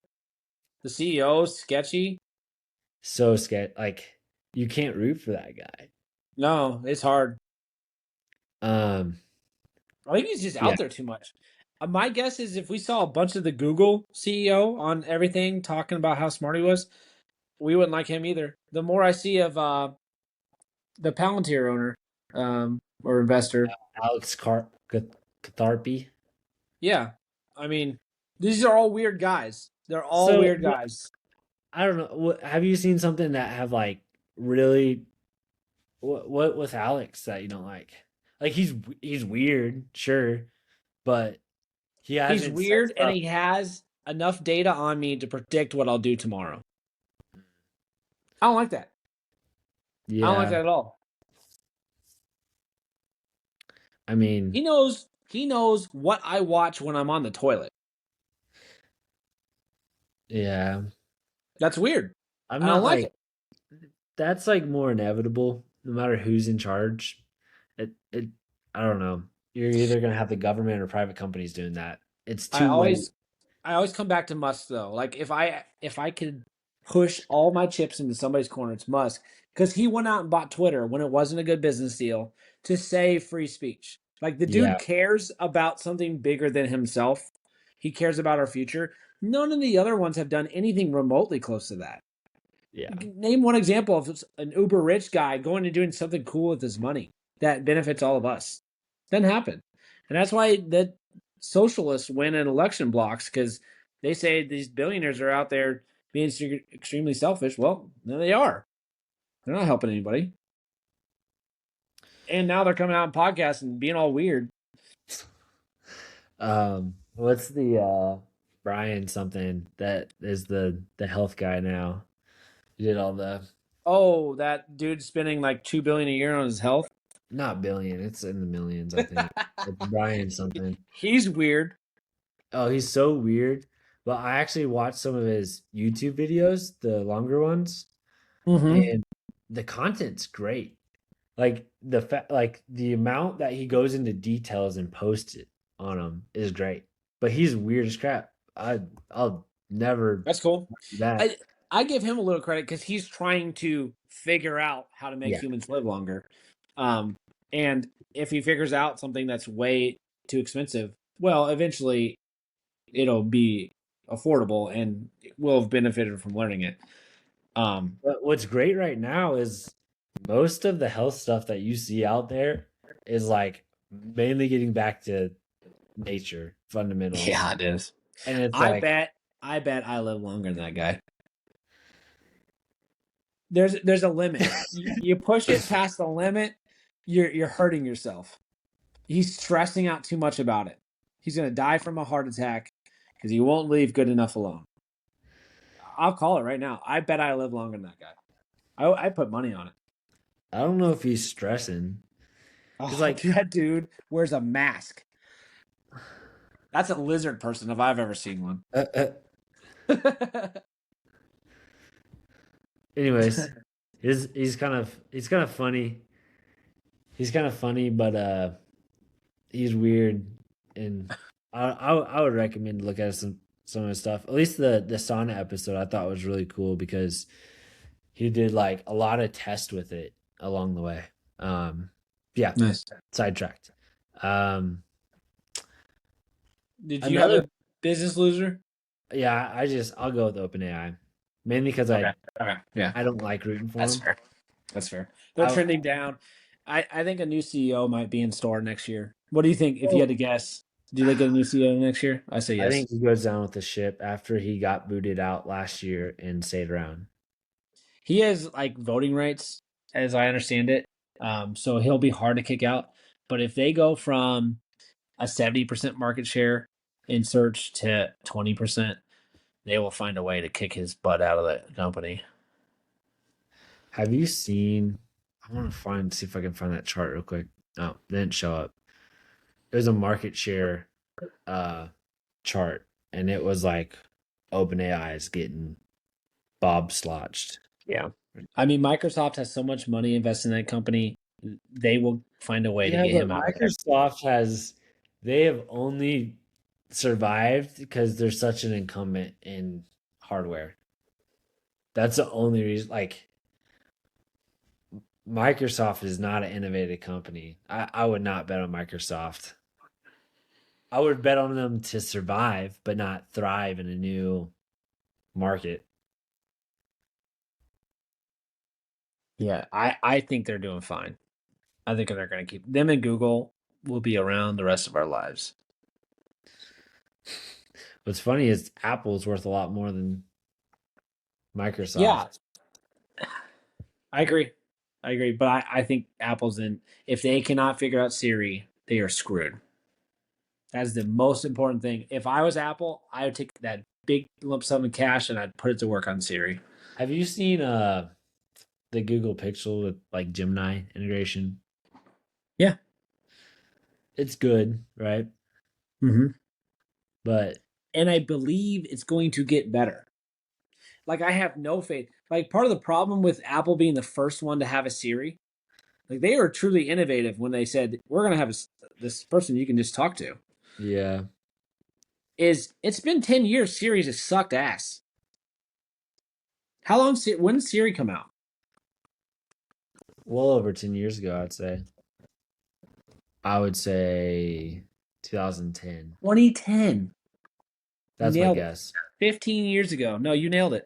The CEO's sketchy. so scared. Like you can't root for that guy. No, it's hard. Um, I think he's just yeah. out there too much. My guess is if we saw a bunch of the Google CEO on everything talking about how smart he was, we wouldn't like him either. The more I see of the Palantir owner or investor, Alex Catharpy. yeah, I mean, these are all weird guys. They're all So weird guys. I don't know. Have you seen something that have like really what with Alex that you don't like? Like he's weird, sure, but he He's hasn't said weird, and stuff. he has enough data on me to predict what I'll do tomorrow. I don't like that. I don't like Yeah, that at all. I mean, He knows. He knows what I watch when I'm on the toilet. yeah. That's weird. I'm I don't not like like it. that's like more inevitable no matter who's in charge. It I don't know. You're either gonna have the government or private companies doing that. It's I two way. always I always come back to Musk though. Like if I could push all my chips into somebody's corner, it's Musk because he went out and bought Twitter when it wasn't a good business deal to save free speech. Like the Yeah, dude cares about something bigger than himself. He cares about our future. None of the other ones have done anything remotely close to that. yeah. Name one example of an uber rich guy going and doing something cool with his money that benefits all of us. Doesn't happen. And that's why the socialists win in election blocks because they say these billionaires are out there being extremely selfish. Well, no, they are. They're not helping anybody. And now they're coming out on podcasts and being all weird. What's the Brian something that is the health guy now? He did all the Oh, that dude spending like 2 billion a year on his health. not billion, it's in the millions, I think. It's Brian something. He's weird. Oh, he's so weird. But I actually watched some of his YouTube videos, the longer ones, Mm-hmm. and the content's great. Like like the amount that he goes into details and posts it on them is great. But he's weird as crap. I'll never That's cool. do that. I I give him a little credit because he's trying to figure out how to make Yeah, humans live longer. Um, and if he figures out something that's way too expensive, well, eventually it'll be affordable and we'll have benefited from learning it. Um, but what's great right now is most of the health stuff that you see out there is like mainly getting back to nature fundamentals, yeah, it is. and it's I like bet I bet I live longer than that guy. There's a limit. You push it past the limit, you're hurting yourself. He's stressing out too much about it. He's gonna die from a heart attack because he won't leave good enough alone. I'll call it right now. I bet I live longer than that guy. I put money on it. I don't know if he's stressing because Oh, like that dude wears a mask. That's a lizard person if I've ever seen one. uh, uh, anyways, he's kind of funny. He's kind of funny, but he's weird, and I would recommend to look at some of his stuff. At least the sauna episode I thought was really cool because he did like a lot of tests with it along the way. Yeah, Nice. sidetracked. Um, Did you have another a business loser? yeah, I'll go with OpenAI mainly because Okay. Okay. Yeah. I don't like rooting for That's him. fair. That's fair. They're I, trending down. I think a new CEO might be in store next year. What do you think if you well, had to guess? Do they get a new CEO next year? I say I yes. think he goes down with the ship after he got booted out last year and stayed around. He has like voting rights, as I understand it. So he'll be hard to kick out. But if they go from a 70% market share in search to 20%, they will find a way to kick his butt out of the company. Have you seen? I want to see if I can find that chart real quick. No, it didn't show up. There's a market share uh chart, and it was like OpenAI is getting bob slotched. Yeah. I mean, Microsoft has so much money invested in that company, they will find a way to Yeah, get but him out of there. Microsoft has they have only survived because they're such an incumbent in hardware. That's the only reason. Like Microsoft is not an innovative company. I would not bet on Microsoft. I would bet on them to survive, but not thrive in a new market. Yeah, I think they're doing fine. I think they're going to keep them, and Google will be around the rest of our lives. What's funny is Apple's worth a lot more than Yeah, Microsoft. I agree. I agree. But I think Apple's in, if they cannot figure out Siri, they are screwed. That's the most important thing. If I was Apple, I would take that big lump sum of cash and I'd put it to work on Siri. Have you seen the Google Pixel with like Gemini integration? Yeah. It's good, right? Mm-hmm. But And I believe it's going to get better. Like, I have no faith. Like, part of the problem with Apple being the first one to have a Siri, like, they were truly innovative when they said, we're going to have this person you can just talk to. yeah, Is it's been 10 years, Siri has sucked ass. How long, when did Siri come out? well over 10 years ago, I'd say. I would say 2010. 2010. You That's my nailed it. guess. 15 years ago. No, you nailed it.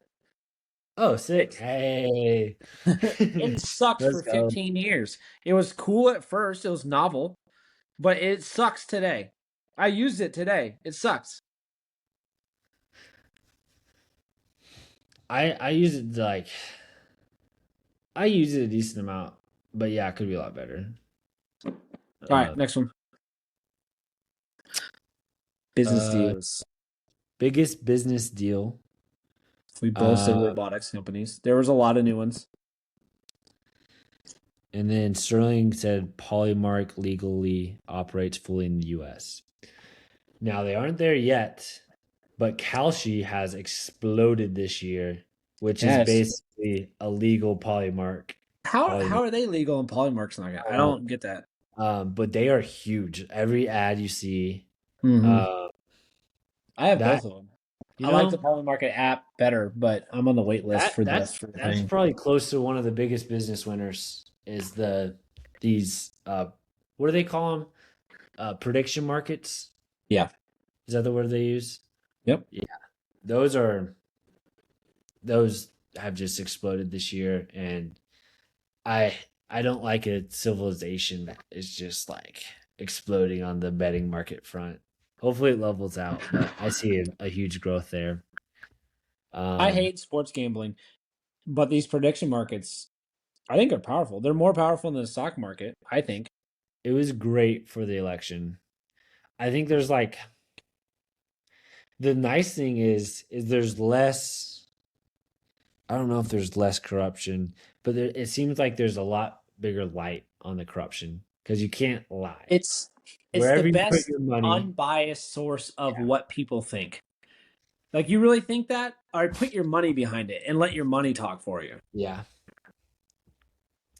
Oh, sick. Hey. It sucked Let's for go. 15 years. It was cool at first, it was novel, but it sucks today. I used it today. It sucks. I use it to, like I use it a decent amount, but yeah, it could be a lot better. All Uh, right, next one. Business uh, deals. biggest business deal. We both said Uh, robotics companies. There was a lot of new ones. and then Sterling said Polymark legally operates fully in the U.S. Now they aren't there yet, but Kalshi has exploded this year, which is Yes. basically a legal Polymark. How Polymark. are they legal and Polymark's not? I don't get that. But they are huge. Every ad you see, Mm-hmm. uh, I have that both of them. you I like the know Polymarket app better, but I'm on the wait list that for that's the that's thing. probably close to one of the biggest business winners. Is these what do they call them? Prediction markets. Yeah. Is that the word they use? Yep. Yeah, those are those have just exploded this year, and I I don't like a civilization that is just like exploding on the betting market front. Hopefully it levels out, but I see a huge growth there. I Um, hate sports gambling, but these prediction markets, I think, are powerful. They're more powerful than the stock market, I think. it was great for the election. I think there's like the nice thing is there's less. I don't know if there's less corruption, but it seems like there's a lot bigger light on the corruption because you can't lie. It's the Wherever you put best your money, unbiased source of yeah, what people think. Like, you really think that? All right, put your money behind it and let your money talk for you. yeah,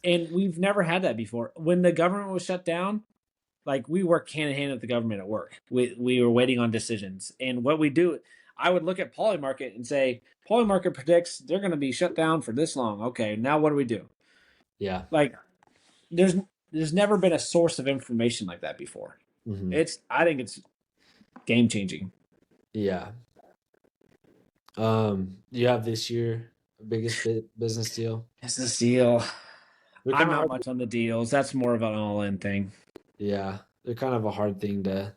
And we've never had that before. When the government was shut down, like, we worked hand in hand with the government at work. We were waiting on decisions. And what we do, I would look at Polymarket and say, Polymarket predicts they're going to be shut down for this long. Okay, now what do we do? yeah. Like, there's never been a source of information like that before. Hmm. I think it's game changing. Yeah. You have this year biggest business deal. It's a deal. They're I'm kind of not hard. much on the deals. That's more of an all in thing. Yeah, they're kind of a hard thing to.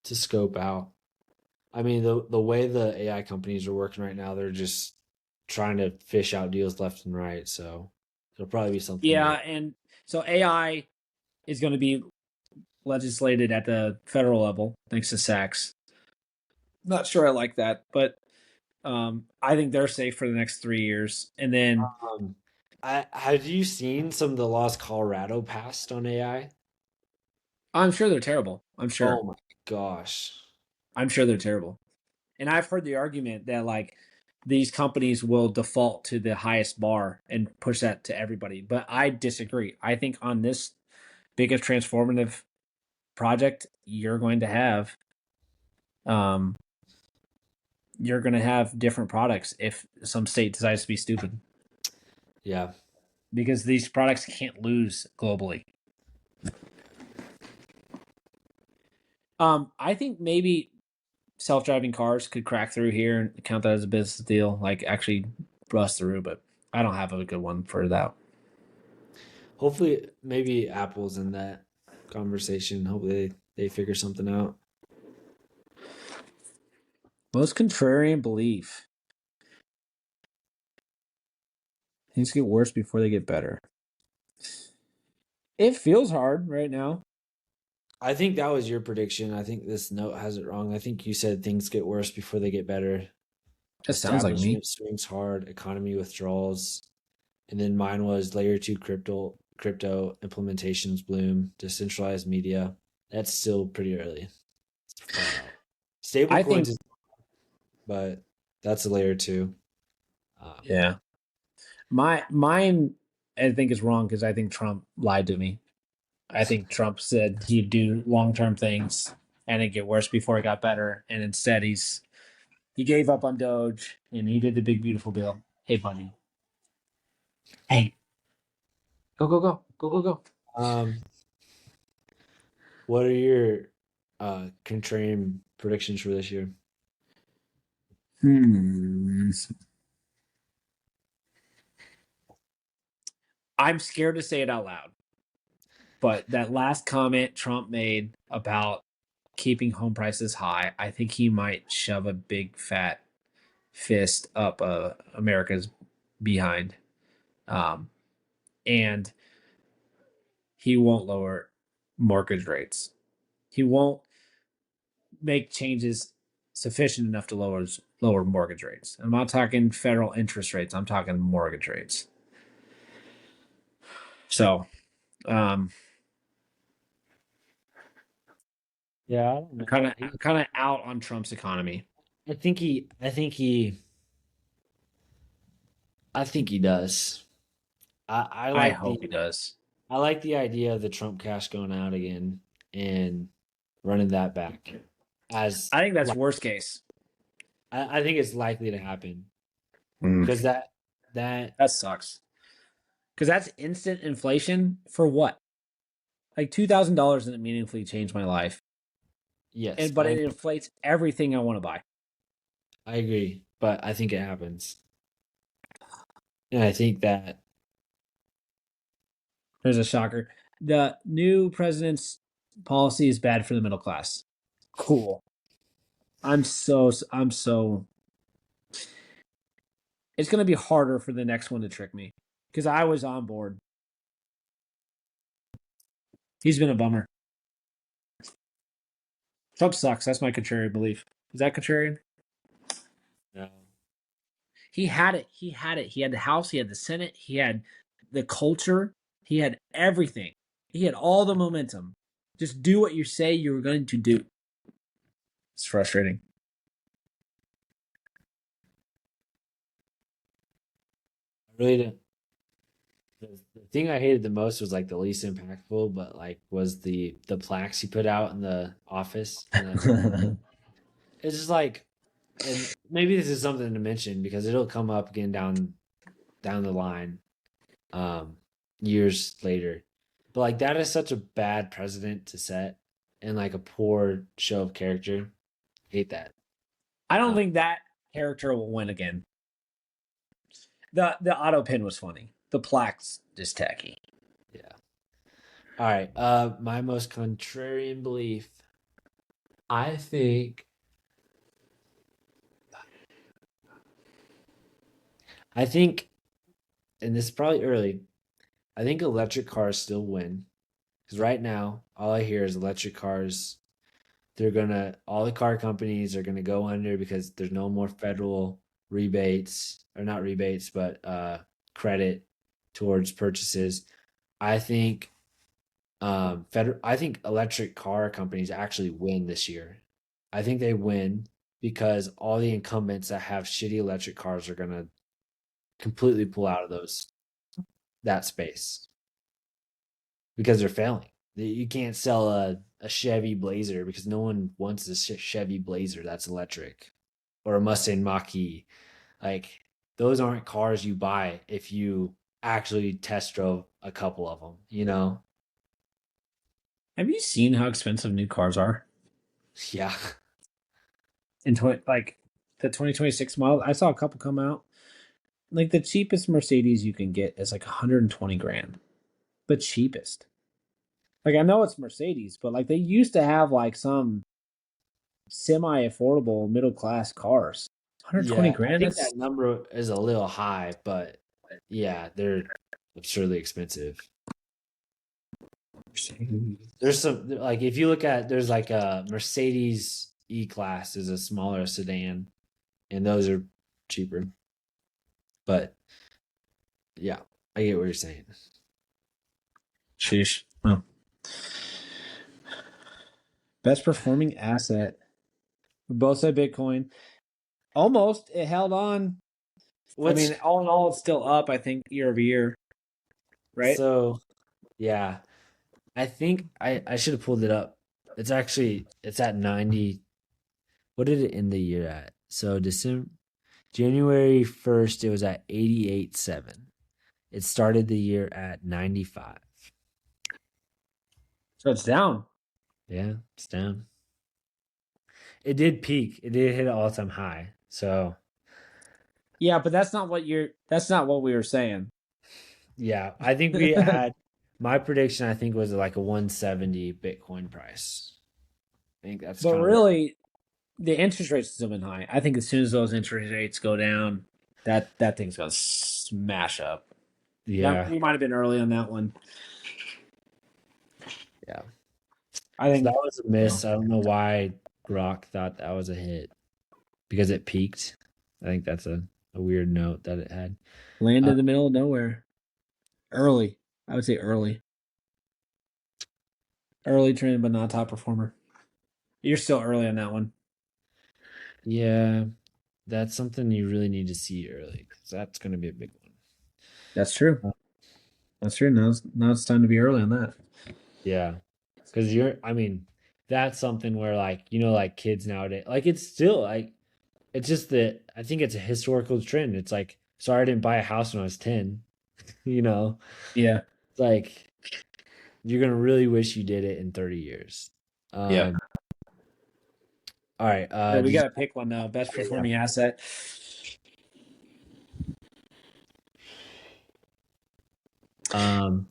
to scope out. I mean, the way the AI companies are working right now, they're just trying to fish out deals left and right. So it'll probably be something Yeah, that, and so AI is going to be legislated at the federal level thanks to Sachs. Not sure I like that, but I think they're safe for the next 3 years. And then um, have you seen some of the laws Colorado passed on AI? I'm sure they're terrible. Oh my gosh. I'm sure they're terrible. And I've heard the argument that like these companies will default to the highest bar and push that to everybody. But I disagree. I think on this biggest transformative project, um you're going to have different products if some state decides to be stupid, Yeah. because these products can't lose globally. I think maybe self-driving cars could crack through here and count that as a business deal, like actually bust through, but I don't have a good one for that. Hopefully, maybe Apple's in that conversation. Hopefully, they figure something out. Most contrarian belief. Things get worse before they get better. It feels hard right now. I think that was your prediction. I think this note has it wrong. I think you said things get worse before they get better. That sounds like me. Establishment swings hard, economy withdrawals, and then mine was layer two crypto implementations bloom, decentralized media. That's still pretty early. It's far out. Stable I coins think, is, but that's a layer two. yeah. Mine, I think is wrong because I think Trump lied to me. I think Trump said he'd do long term things and it'd get worse before it got better, and instead he gave up on Doge and he did the big beautiful bill. Hey, buddy. Hey, go go go go go go. Um, what are your contrarian predictions for this year? Hmm. I'm scared to say it out loud, but that last comment Trump made about keeping home prices high, I think he might shove a big fat fist up America's behind, um, and he won't lower mortgage rates. He won't make changes sufficient enough to lower mortgage rates. I'm not talking federal interest rates. I'm talking mortgage rates. So, um, Yeah, I don't I'm know. kind of out on Trump's economy. I think he does. I I like hope he does. I like the idea of the Trump cash going out again and running that back. As I think that's like, worst case. I think it's likely to happen because that That sucks. Because that's instant inflation for what? Like $2,000 didn't meaningfully change my life, yes, and but but it inflates everything I want to buy. I agree, but I think it happens, and I think that There's a shocker. The new president's policy is bad for the middle class. Cool. I'm so. It's going to be harder for the next one to trick me because I was on board. He's been a bummer. Trump sucks. That's my contrarian belief. Is that contrarian? no. He had it. He had it. He had the House. He had the Senate. He had the culture. He had everything. He had all the momentum. Just do what you say you were going to do. It's frustrating. I really don't. The thing I hated the most was like the least impactful, but like was the plaques he put out in the office, and it's just like, and maybe this is something to mention because it'll come up again down the line, um, years later. But like that is such a bad precedent to set, and like a poor show of character. Hate that. I don't Uh, think that character will win again. The auto pin was funny. The plaques just tacky. yeah. All right. My most contrarian belief. I think I think and this is probably early. I think electric cars still win because right now all I hear is electric cars. They're gonna all the car companies are gonna go under because there's no more federal rebates or not rebates, but credit towards purchases. I think I think electric car companies actually win this year. I think they win because all the incumbents that have shitty electric cars are gonna completely pull out of that space because they're failing. You can't sell a Chevy Blazer because no one wants a Chevy Blazer that's electric or a Mustang Mach-E. Like those aren't cars you buy if you actually test drove a couple of them, you know? Have you seen how expensive new cars are? Yeah. Like the 2026 model, I saw a couple come out. Like the cheapest Mercedes you can get is like 120 grand. The cheapest. Like I know it's Mercedes, but like they used to have like some semi-affordable middle class cars. 120 Yeah, I grand. think That's that number is a little high, but yeah, they're absurdly expensive. There's some like if you look at there's like a Mercedes E-Class is a smaller sedan, and those are cheaper. But yeah, I get what you're saying. sheesh. Oh. Best performing asset. We both said Bitcoin. Almost. It held on. I What's mean, all in all, it's still up, I think, year over year, right? so yeah, I think I should have pulled it up. It's at 90. What did it end the year at? So December January 1st it was at 88.7. It started the year at 95. So it's down. Yeah, it's down. It did peak. It did hit an all-time high. So, Yeah, but that's not what we were saying. yeah, I think we had my prediction I think was like a 170 Bitcoin price. I think that's But kind of what really, the interest rates have still been high. I think as soon as those interest rates go down, that thing's gonna smash up. That yeah. we might have been early on that one. Yeah. I So that think was a miss. I don't know why Grok thought that was a hit because it peaked. I think that's a weird note that it had. land Uh, in the middle of nowhere. Early. I would say early. Early trend, but not top performer. You're still early on that one. yeah, that's something you really need to see early because that's going to be a big That's true. one. That's true. Now it's time to be early on that. Yeah, because I mean, that's something where like like kids nowadays, like it's still like it's just that I think it's a historical trend. It's like sorry I didn't buy a house when I was 10. You know, Yeah. it's like you're gonna really wish you did it in 30 years. Yeah. All right. Yeah, we got to pick one now. Best Yeah. performing asset. Um,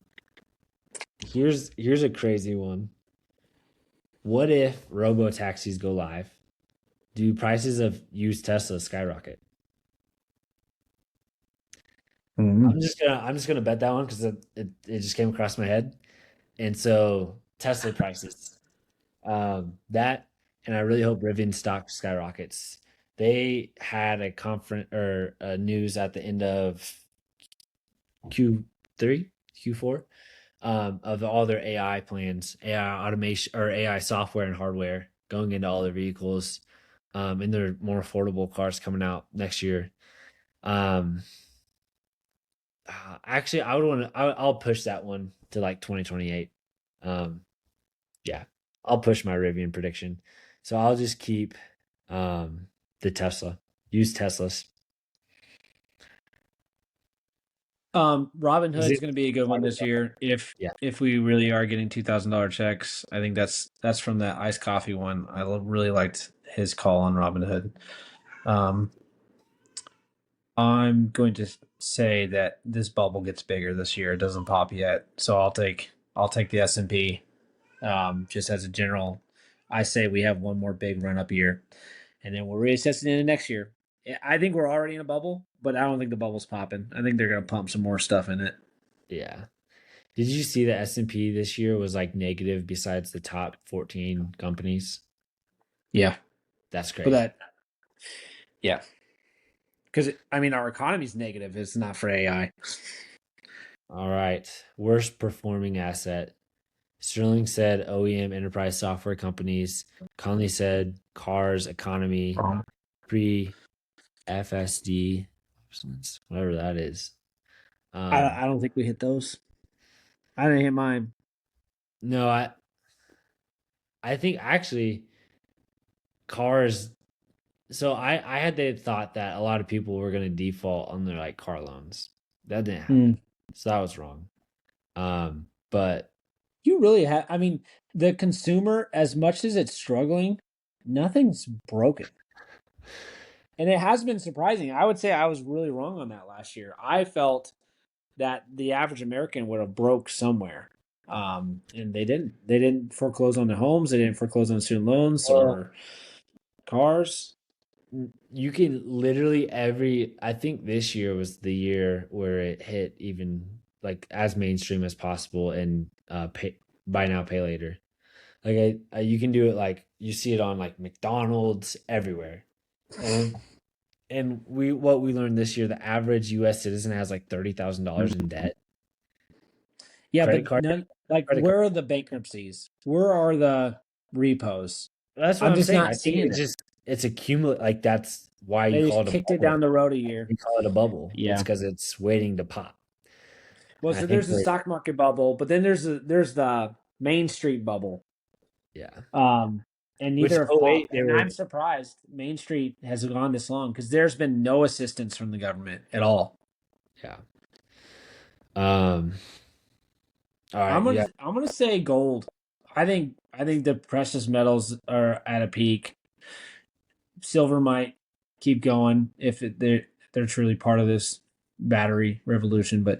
here's a crazy one. What if robo taxis go live? Do prices of used Teslas skyrocket? Mm-hmm. I'm just gonna bet that one because it just came across my head. And so Tesla prices. That and I really hope Rivian stock skyrockets. They had a conference or a news at the end of Q3, Q4, of all their AI plans, AI automation or AI software and hardware going into all their vehicles, and their more affordable cars coming out next year. Um, Actually, I would want to. I'll push that one to like 2028. Um, yeah, I'll push my Rivian prediction. So I'll just keep the Tesla. Use Teslas. Robin Is Hood's it? going to be a good one this year. Yeah. If we really are getting $2,000 checks, I think that's from that iced coffee one. Really liked his call on Robin Hood. I'm going to say that this bubble gets bigger this year. It doesn't pop yet, so I'll take the S&P just as a general. I say we have one more big run up year, and then we'll reassess it into next year. I think we're already in a bubble, but I don't think the bubble's popping. I think they're gonna pump some more stuff in it. Yeah. Did you see the S&P this year was like negative besides the top 14 companies? Yeah, That's but crazy. yeah, because I mean our economy's negative. It's not for AI. All right. Worst performing asset. Sterling said OEM enterprise software companies. Conley said cars, economy, pre FSD, whatever that is. I don't think we hit those. I didn't hit mine. No, I think actually cars. So I had the thought that a lot of people were going to default on their like car loans. That didn't Hmm. happen. So that was wrong. But You really have. I mean, the consumer, as much as it's struggling, nothing's broken. And it has been surprising. I would say I was really wrong on that last year. I felt that the average American would have broke somewhere. And they didn't. They didn't foreclose on their homes. They didn't foreclose on student loans well, or cars. you can literally I think this year was the year where it hit even like as mainstream as possible and pay buy now pay later. Like you can do it like you see it on like McDonald's everywhere. And what we learned this year, the average US citizen has like $30,000 in debt. Yeah, Credit but card none. Like, credit card. where are the bankruptcies? Where are the repos? That's what I'm I'm just saying. not I think seeing it's it. just it's accumulate like that's why you They call just it a kicked it bubble. down the road a year. You call it a bubble. It's Yeah. because it's waiting to pop. Well, And I so think there's the we're stock market bubble, but then there's the Main Street bubble. yeah. Um, and Which neither have oh wait, popped. they And were I'm surprised Main Street has gone this long because there's been no assistance from the government at all. yeah. Um all right, yeah. I'm gonna say gold. I think the precious metals are at a peak. Silver might keep going if they're truly part of this battery revolution, but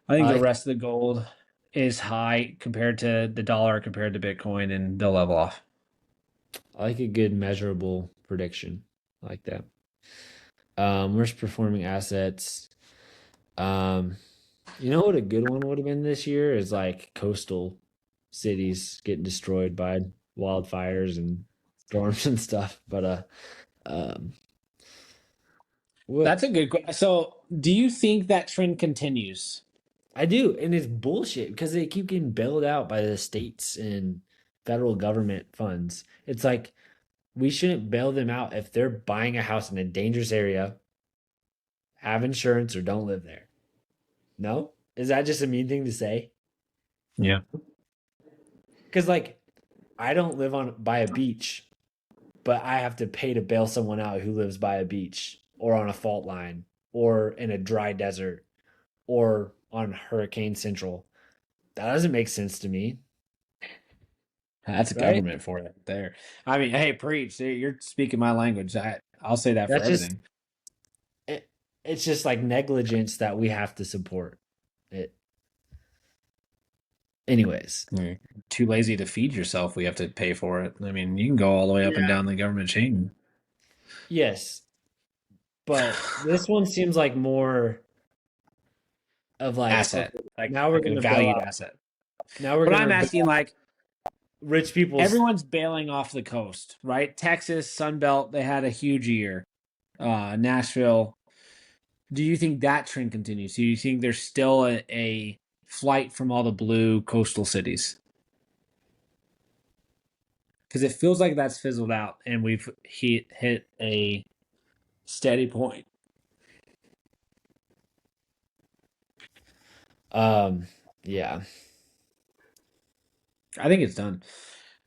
I think I the like rest of the gold is high compared to the dollar compared to Bitcoin, and they'll level off. I like a good measurable prediction. I like that. Worst performing assets. Um, you know what a good one would have been this year is like coastal cities getting destroyed by wildfires and storms and stuff. But um, what That's a good question. So, do you think that trend continues? I do, and it's bullshit because they keep getting bailed out by the states and federal government funds. It's like we shouldn't bail them out if they're buying a house in a dangerous area, have insurance, or don't live there. No? Is that just a mean thing to say? Yeah. Because like I don't live on by a beach, but I have to pay to bail someone out who lives by a beach or on a fault line or in a dry desert or on Hurricane Central. That doesn't make sense to me, That's a right? government for it there. I mean, hey, preach. You're speaking my language. I'll say that for That's just everything. it, it's just like negligence that we have to support it. Anyways, You're too lazy to feed yourself. We have to pay for it. I mean, you can go all the way up and yeah, down the government chain. yes, but this one seems like more of like Asset, okay, now we're like a gonna bail valued out. asset. Now we're But I'm gonna bail asking, out like, rich people's. everyone's bailing off the coast, right? Texas, Sun Belt, they had a huge year. Nashville. Do you think that trend continues? Do you think there's still a flight from all the blue coastal cities? Because it feels like that's fizzled out, and we've hit a steady point. Um, yeah, I think it's done.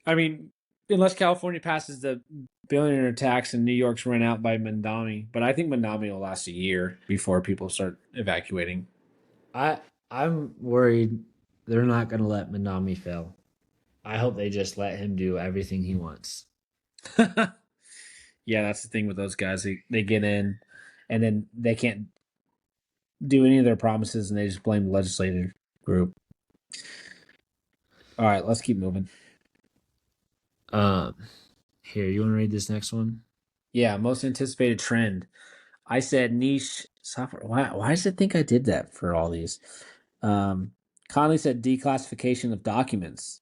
I mean, unless California passes the billionaire tax and New York's run out by Mandami, but I think Mandami will last a year before people start evacuating. I I'm worried they're not gonna let Minami fail. I hope they just let him do everything he wants. Yeah, that's the thing with those guys. They get in, and then they can't do any of their promises, and they just blame the legislative group. All right, let's keep moving. Um, Here, you want to read this next one? Yeah, most anticipated trend. I said niche software. Why does it think I did that for all these? Um, Conley said declassification of documents.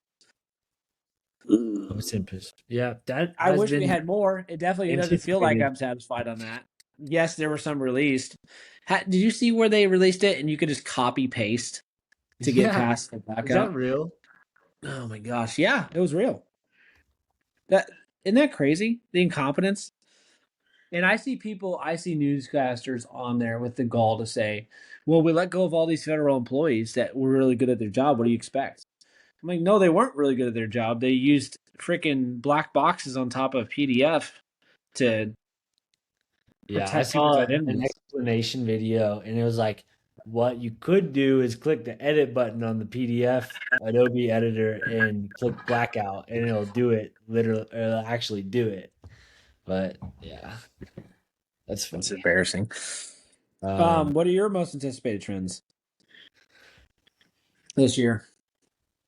Oh, it's Tempest. Yeah, that I has wish we been had more. It definitely doesn't feel like anticipated. I'm satisfied on that. Yes, there were some released. Did you see where they released it and you could just copy paste to get Yeah, past the is that backup? real? Oh my gosh, yeah, it was real. That isn't that crazy? The incompetence. And I see newscasters on there with the gall to say, "Well, we let go of all these federal employees that were really good at their job. What do you expect?" I'm like, no, they weren't really good at their job. They used freaking black boxes on top of PDF to Yeah, I protect people's saw an identities. explanation video, and it was like, what you could do is click the edit button on the PDF Adobe Editor and click blackout, and it'll do it literally, or it'll actually do it. But yeah, that's That's funny. embarrassing. Um, What are your most anticipated trends this year?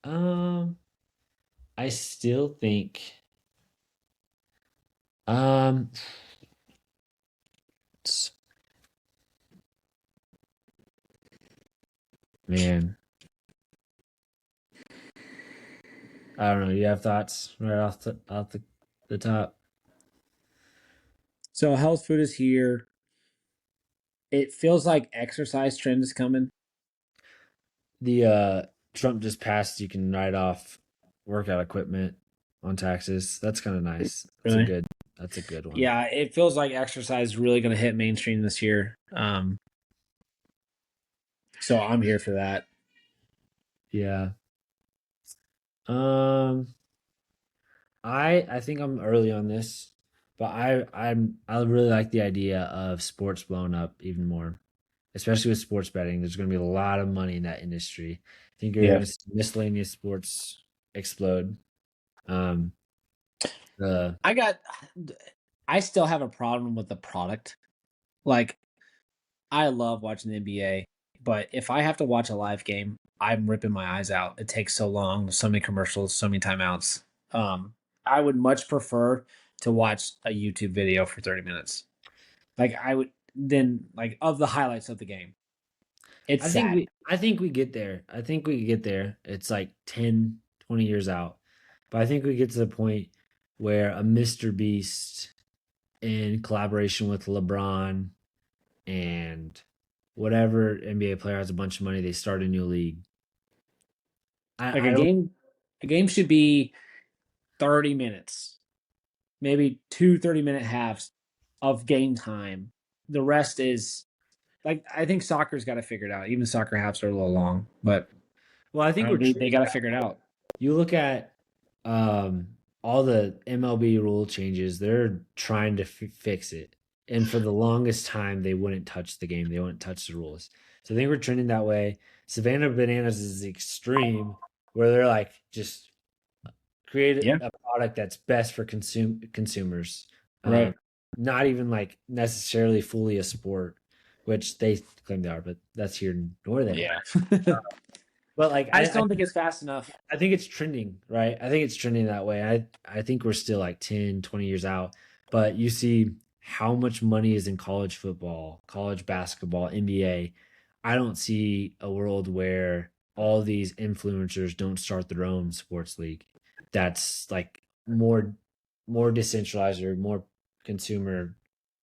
um, I still think, um, s- man, I don't know. You have thoughts right off the top? So health food is here. It feels like exercise trend is coming. The Trump just passed. You can write off workout equipment on taxes. That's kind of nice. That's a Really? good. That's a good one. Yeah, it feels like exercise is really going to hit mainstream this year. So I'm here for that. Yeah. Um. I think I'm early on this, but I really like the idea of sports blowing up even more, especially with sports betting. There's going to be a lot of money in that industry. I think you're going Yeah. to see miscellaneous sports explode. Um. The I got I still have a problem with the product. Like I love watching the NBA, but if I have to watch a live game, I'm ripping my eyes out. It takes so long, so many commercials, so many timeouts. Um, I would much prefer to watch a YouTube video for 30 minutes. Like I would then like of the highlights of the game. It's sad. I think we get there. I think we get there. It's like 10, 20 years out. But I think we get to the point where a Mr. Beast in collaboration with LeBron and whatever NBA player has a bunch of money, they start a new league. Like I don't a game should be 30 minutes. Maybe 2 30-minute halves of game time. The rest is like I think soccer's got to figure it out. Even soccer halves are a little long, but well, I think we're they got to figure it out. you look at um, all the MLB rule changes, they're trying to fix it. And for the longest time, they wouldn't touch the game, they wouldn't touch the rules. So I think we're trending that way. Savannah Bananas is the extreme where they're like, just create Yeah, a product that's best for consumers. Um, right. Not even like necessarily fully a sport, which they claim they are, but that's here nor there. Yeah. But like I just don't think it's fast enough. I think it's trending, right? I think it's trending that way. I think we're still like 10, 20 years out, but you see how much money is in college football, college basketball, NBA. I don't see a world where all these influencers don't start their own sports league that's like more decentralized or more consumer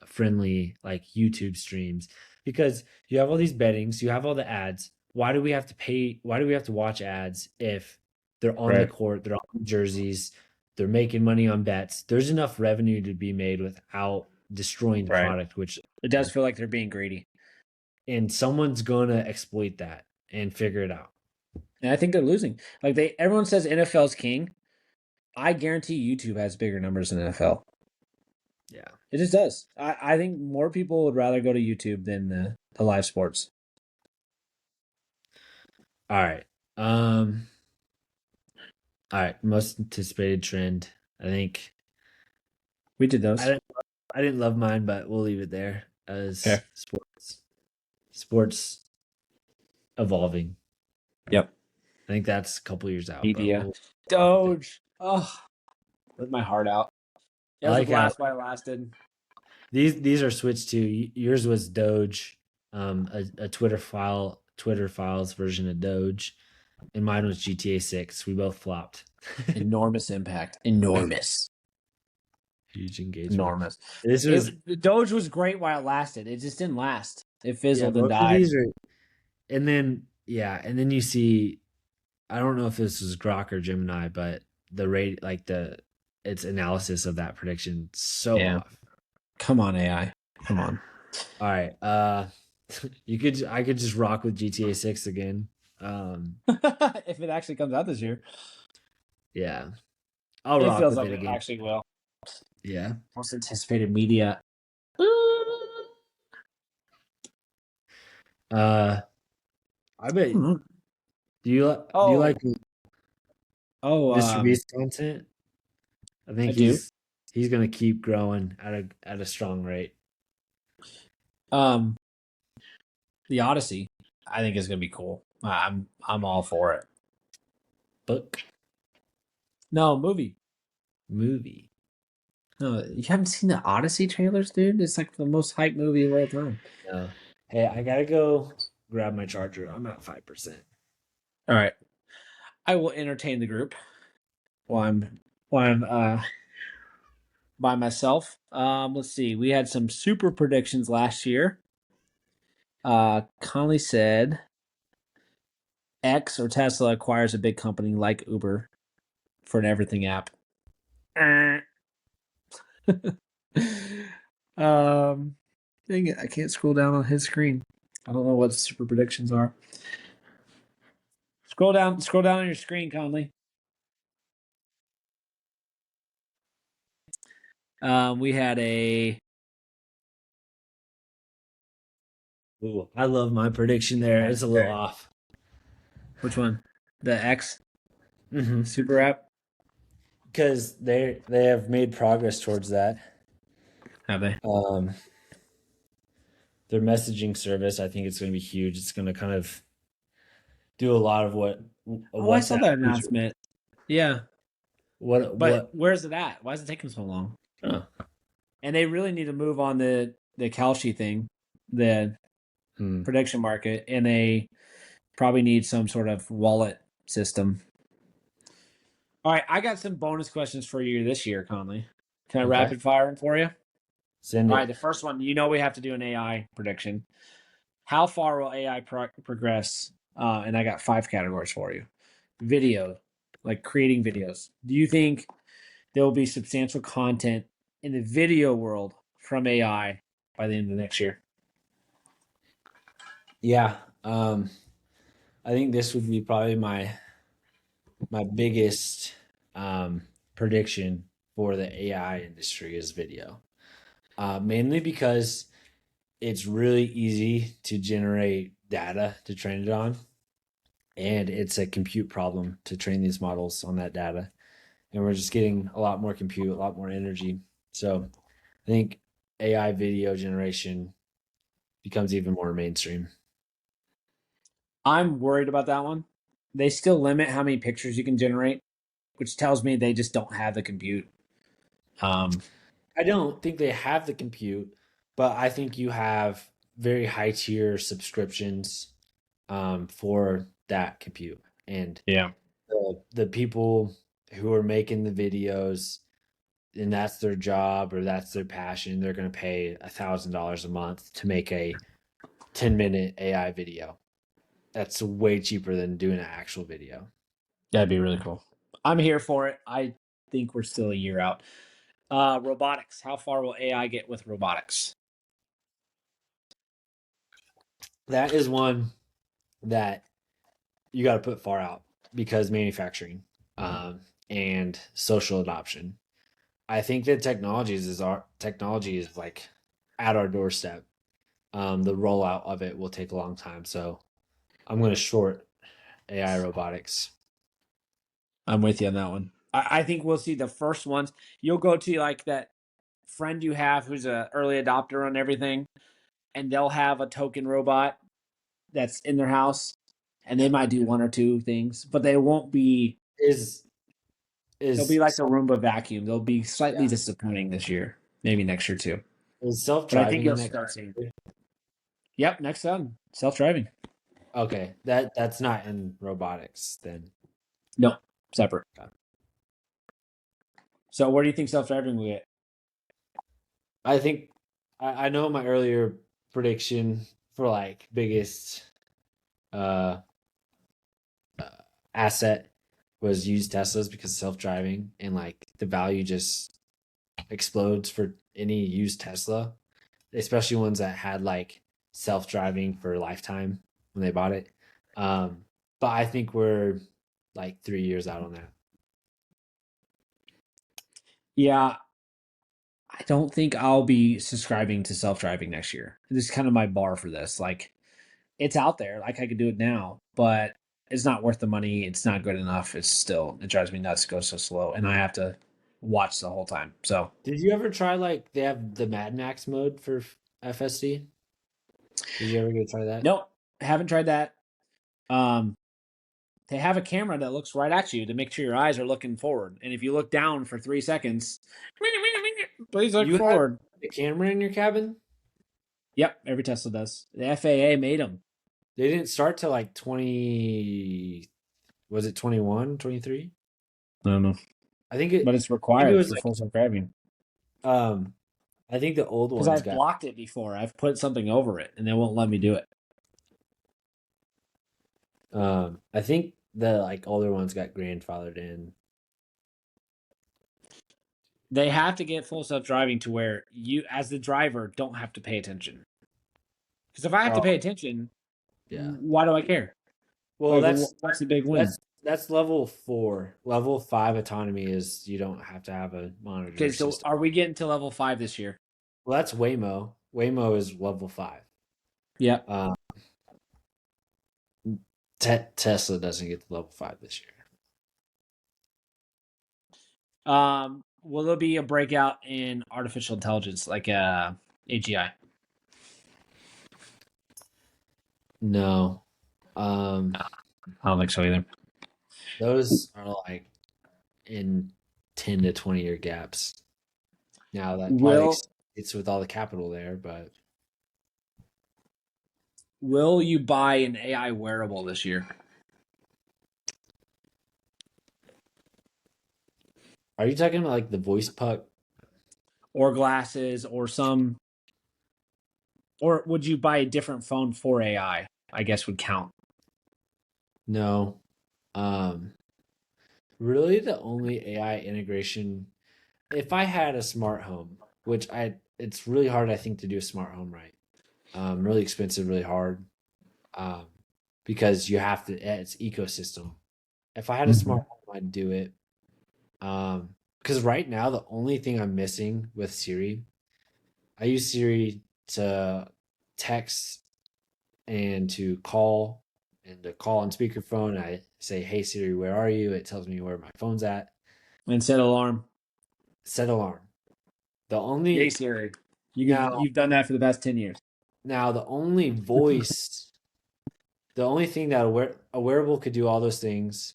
friendly, like YouTube streams, because you have all these bettings, you have all the ads. Why do we have to pay? Why do we have to watch ads if they're on the Right. court, they're on jerseys, they're making money on bets? There's enough revenue to be made without destroying the Right. product, which It does feel like they're being greedy. and someone's gonna exploit that and figure it out. And I think they're losing. Like everyone says NFL's king. I guarantee YouTube has bigger numbers than NFL. Yeah. It just does. I think more people would rather go to YouTube than the live sports. All right. Um. All right. Most anticipated trend. I think We did I those. didn't. I didn't love mine, but we'll leave it there as Okay. sports. Sports evolving. Yep. I think that's a couple years out, but Media. we'll. Doge. Oh, with my heart out. It I was a like how blast while it lasted. these are switched to. Yours was Doge, a Twitter files version of Doge, and mine was GTA 6. We both flopped. Enormous impact. Enormous. Huge engagement. Enormous. This was Doge was great while it lasted. It just didn't last. It fizzled and most of died. these are, and then you see, I don't know if this was Grok or Gemini, but the rate, like its analysis of that prediction, so off. Come on, AI. Come on. All right, I could just rock with GTA 6 again. If it actually comes out this year, yeah, I'll it rock feels with like it it again. actually will. Yeah. Most anticipated media. I bet. Hmm. Do you like Mr. Beast content? I think I do. he's gonna keep growing at a strong rate. The Odyssey, I think is gonna be cool. I'm all for it. Book No movie. movie. No, you haven't seen the Odyssey trailers, dude. It's like the most hyped movie of all time. No. Hey, I gotta go grab my charger. I'm at 5%. All right, I will entertain the group while I'm by myself. Let's see. We had some super predictions last year. Conley said X or Tesla acquires a big company like Uber for an everything app. Dang it, I can't scroll down on his screen. I don't know what super predictions are. Scroll down on your screen, Conley. We had a. Ooh, I love my prediction there. It's a little off. Which one? The X Mm-hmm. super app? Because they have made progress towards that. Have they? Their messaging service, I think it's going to be huge. It's going to kind of do a lot of what. I saw that announcement. Yeah. But where's it at? Why is it taking so long? Oh. And they really need to move on the Kalshi thing, the prediction market, and they probably need some sort of wallet system. All right, I got some bonus questions for you this year, Conley. Can I rapid fire them for you? Send it. All right, the first one, we have to do an AI prediction. How far will AI progress? And I got 5 categories for you. Video, like creating videos. Do you think there will be substantial content in the video world from AI by the end of next year? Yeah. I think this would be probably my biggest prediction for the AI industry is video. Mainly because it's really easy to generate data to train it on. And it's a compute problem to train these models on that data. And we're just getting a lot more compute, a lot more energy. So I think AI video generation becomes even more mainstream. I'm worried about that one. They still limit how many pictures you can generate, which tells me they just don't have the compute. I don't think they have the compute, but I think you have very high tier subscriptions for that compute. And the people who are making the videos and that's their job or that's their passion, they're going to pay $1,000 a month to make a 10-minute AI video. That's way cheaper than doing an actual video. That'd be really cool. I'm here for it. I think we're still a year out. Robotics. How far will AI get with robotics? That is one that you got to put far out because manufacturing and social adoption. I think that technology is like at our doorstep. The rollout of it will take a long time, so I'm going to short AI robotics. I'm with you on that one. I think we'll see the first ones. You'll go to like that friend you have who's an early adopter on everything, and they'll have a token robot that's in their house, and they might do 1 or 2 things, but they won't be. Is They'll is be like the Roomba vacuum. They'll be slightly disappointing this year, maybe next year too. is But I think self-driving you'll in that? start seeing. Yep, next on self-driving. Okay, that's not in robotics then. No, separate. Okay. So where do you think self-driving will get? I think I know my earlier prediction for like biggest uh, uh asset was used Teslas because self-driving and like the value just explodes for any used Tesla, especially ones that had like self-driving for lifetime when they bought it. But I think we're like 3 years out on that. Yeah, I don't think I'll be subscribing to self-driving next year. This is kind of my bar for this. Like it's out there, like I could do it now, but it's not worth the money. It's not good enough. It drives me nuts. It goes so slow, and I have to watch the whole time. So Did you ever try like they have the Mad Max mode for FSD? Did you ever go try that? nope, haven't tried that. Um, they have a camera that looks right at you to make sure your eyes are looking forward. And if you look down for 3 seconds, please look You have forward. a camera in your cabin? Yep, every Tesla does. The FAA made them. They didn't start till like 20, was it 21, 23? I don't know, I think but it's I think it required was for like full self driving. um I think the old Because ones I've got blocked it before. I've put something over it, and they won't let me do it. I think the like older ones got grandfathered in. They have to get full self driving to where you, as the driver, don't have to pay attention. Because if I have to Oh, pay attention, yeah. why do I care? Well, Like, what's the big win? that's level 4. Level 5 autonomy is you don't have to have a Okay, monitor so system. are we getting to level 5 this year? Well, that's Waymo. Waymo is level 5. Yep. Um, Tesla doesn't get to level 5 this year. Will there be a breakout in artificial intelligence like AGI? No. I don't think so either. Those are like in 10 to 20 year gaps. Now that probably Will it's with all the capital there, but Will you buy an AI wearable this year? are you talking about like the voice puck? Or glasses or some, or would you buy a different phone for AI? I guess would count. No. Um, really the only AI integration, if I had a smart home, which it's really hard I think to do a smart home right. Really expensive, really hard. Um, because you have to it's ecosystem. If I had a smart home, I'd do it. Because right now the only thing I'm missing with Siri, I use Siri to text and to call on speakerphone. I say, "Hey Siri, where are you?" It tells me where my phone's at. And set alarm. Set alarm. The Yay, only Siri. now You've done that for the past 10 years. now the only voice, the only thing that a wearable could do all those things.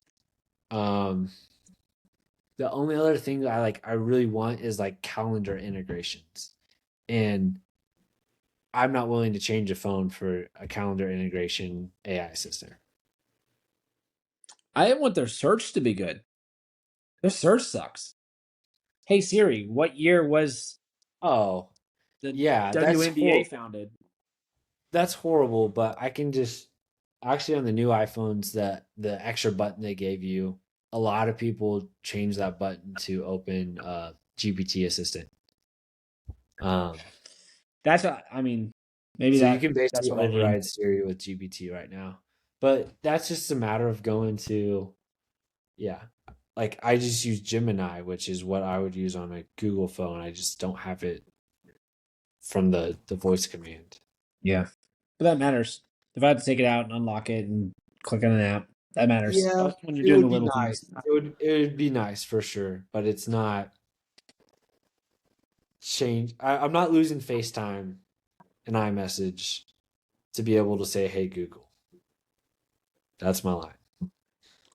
Um, the only other thing that I really want is like calendar integrations, and I'm not willing to change a phone for a calendar integration AI assistant. I want their search to be good. Their search sucks. Hey Siri, what year was Oh, the yeah, WNBA founded? that's horrible, but I can just actually on the new iPhones that the extra button they gave you, a lot of people change that button to open GPT assistant. Um, That's what I mean. Maybe so you can that's basically what I need. override Siri with GPT right now. But that's just a matter of going to yeah. Like I just use Gemini, which is what I would use on a Google phone. I just don't have it from the voice command. Yeah. But that matters. If I had to take it out and unlock it and click on an app, that matters. Yeah, When you're it doing the would be little nice. things. It would be nice for sure, but it's not change. I'm not losing FaceTime and iMessage to be able to say, "Hey Google." That's my line.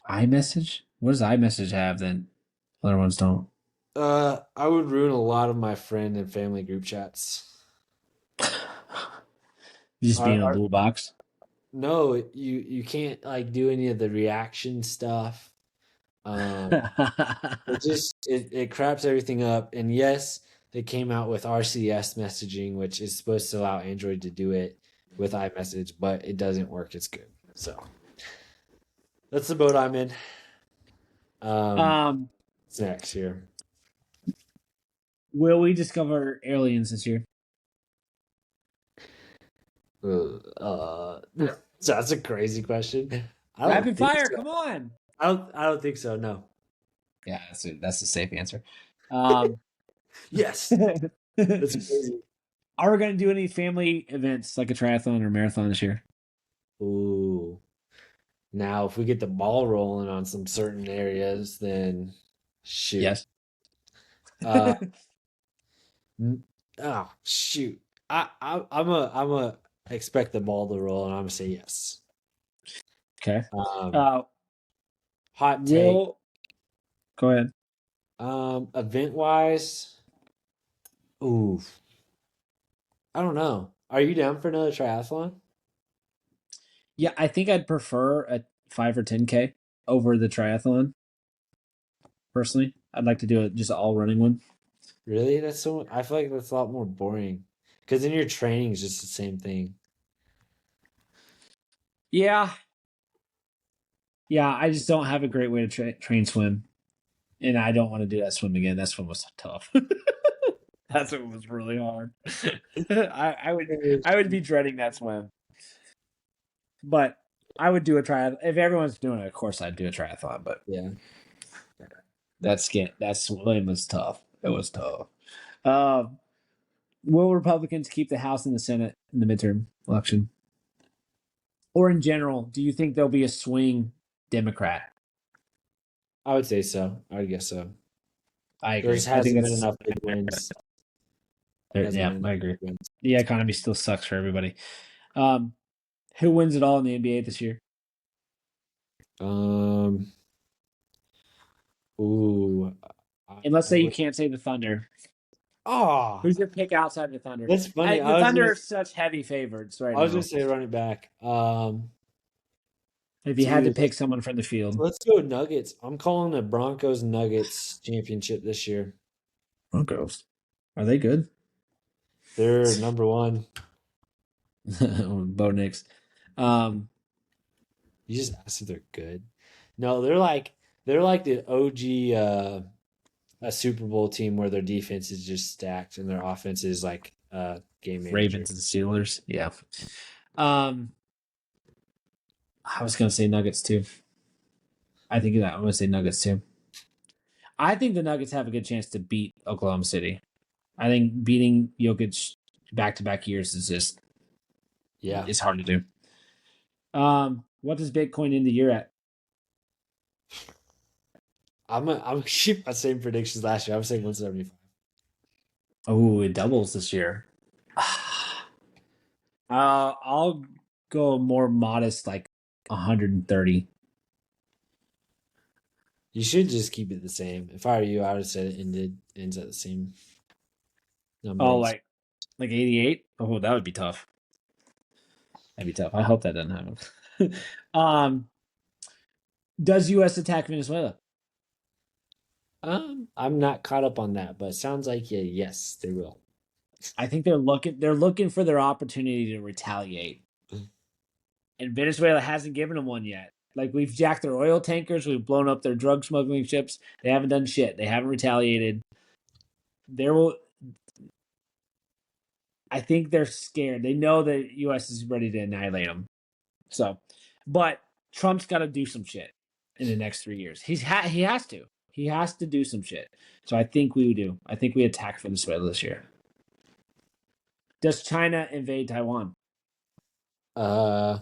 iMessage? What does iMessage have then? Other ones don't. I would ruin a lot of my friend and family group chats. Just being a Our blue box. No, you can't like do any of the reaction stuff. Um, it craps everything up. And yes, they came out with RCS messaging, which is supposed to allow Android to do it with iMessage, but it doesn't work as good. So that's the boat I'm in. um, What's next here? will we discover aliens this year? That's a crazy question. I don't Rapid think fire, so. come on. I don't think so. No. Yeah, that's a safe answer. Um, Yes. That's crazy. are we going to do any family events like a triathlon or marathon this year? Ooh. Now, if we get the ball rolling on some certain areas, then shoot. Yes. Uh, oh shoot. I'm a expect the ball to roll, and I'm gonna say yes. Okay. Um, Uh, hot take. will go ahead. Event wise, ooh, I don't know. Are you down for another triathlon? Yeah, I think I'd prefer a 5 or 10K over the triathlon. Personally, I'd like to do it just an all running one. Really? That's so. I feel like that's a lot more boring. Because then your training is just the same thing. Yeah, yeah. I just don't have a great way to train swim, and I don't want to do that swim again. That swim was tough. That swim was really hard. I would be dreading that swim, but I would do a triathlon if everyone's doing it. Of course, I'd do a triathlon, but Yeah. that swim was tough. It was tough. Um, will Republicans keep the House and the Senate in the midterm election? Or in general, do you think there'll be a swing Democrat? I would say so. I would guess so. I There agree. just I think hasn't been that's enough big wins. Hasn't yeah, been I enough agree. big wins. The economy still sucks for everybody. Um, who wins it all in the NBA this year? Um. Ooh. And let's I say you would. can't say the Thunder. Oh, Who's your pick outside the Thunder? that's funny. The Thunder are such heavy favorites right I was gonna now. say run it back. If you had to Dude, pick someone from the field, let's go Nuggets. I'm calling the Broncos Nuggets championship this year. Broncos. Are they good? They're number one. Bo Nix. Um, You just asked if they're good. No, they're like the OG a Super Bowl team where their defense is just stacked and their offense is like game manager. Ravens and Steelers. Yeah. I was gonna say Nuggets too. I think that I'm gonna say Nuggets too. I think the Nuggets have a good chance to beat Oklahoma City. I think beating Jokic back to back years is just Yeah. it's hard to do. What does Bitcoin end the year at? I'm gonna keep my same predictions last year. I'm saying 175. Oh, it doubles this year. I'll go more modest, like 130. You should just keep it the same. If I were you, I would have said it ends at the same number. Oh, like 88. Oh, that would be tough. That'd be tough. I hope that doesn't happen. Does U.S. attack Venezuela? I'm not caught up on that, but it sounds like yes, they will. I think they're looking for their opportunity to retaliate. And Venezuela hasn't given them one yet. Like we've jacked their oil tankers, we've blown up their drug smuggling ships. They haven't done shit. They haven't retaliated. There will I think they're scared. They know the US is ready to annihilate them. So, but Trump's got to do some shit in the next 3 years. He has to. He has to do some shit. So I think we do. I think we attack Venezuela this year. Does China invade Taiwan? I'm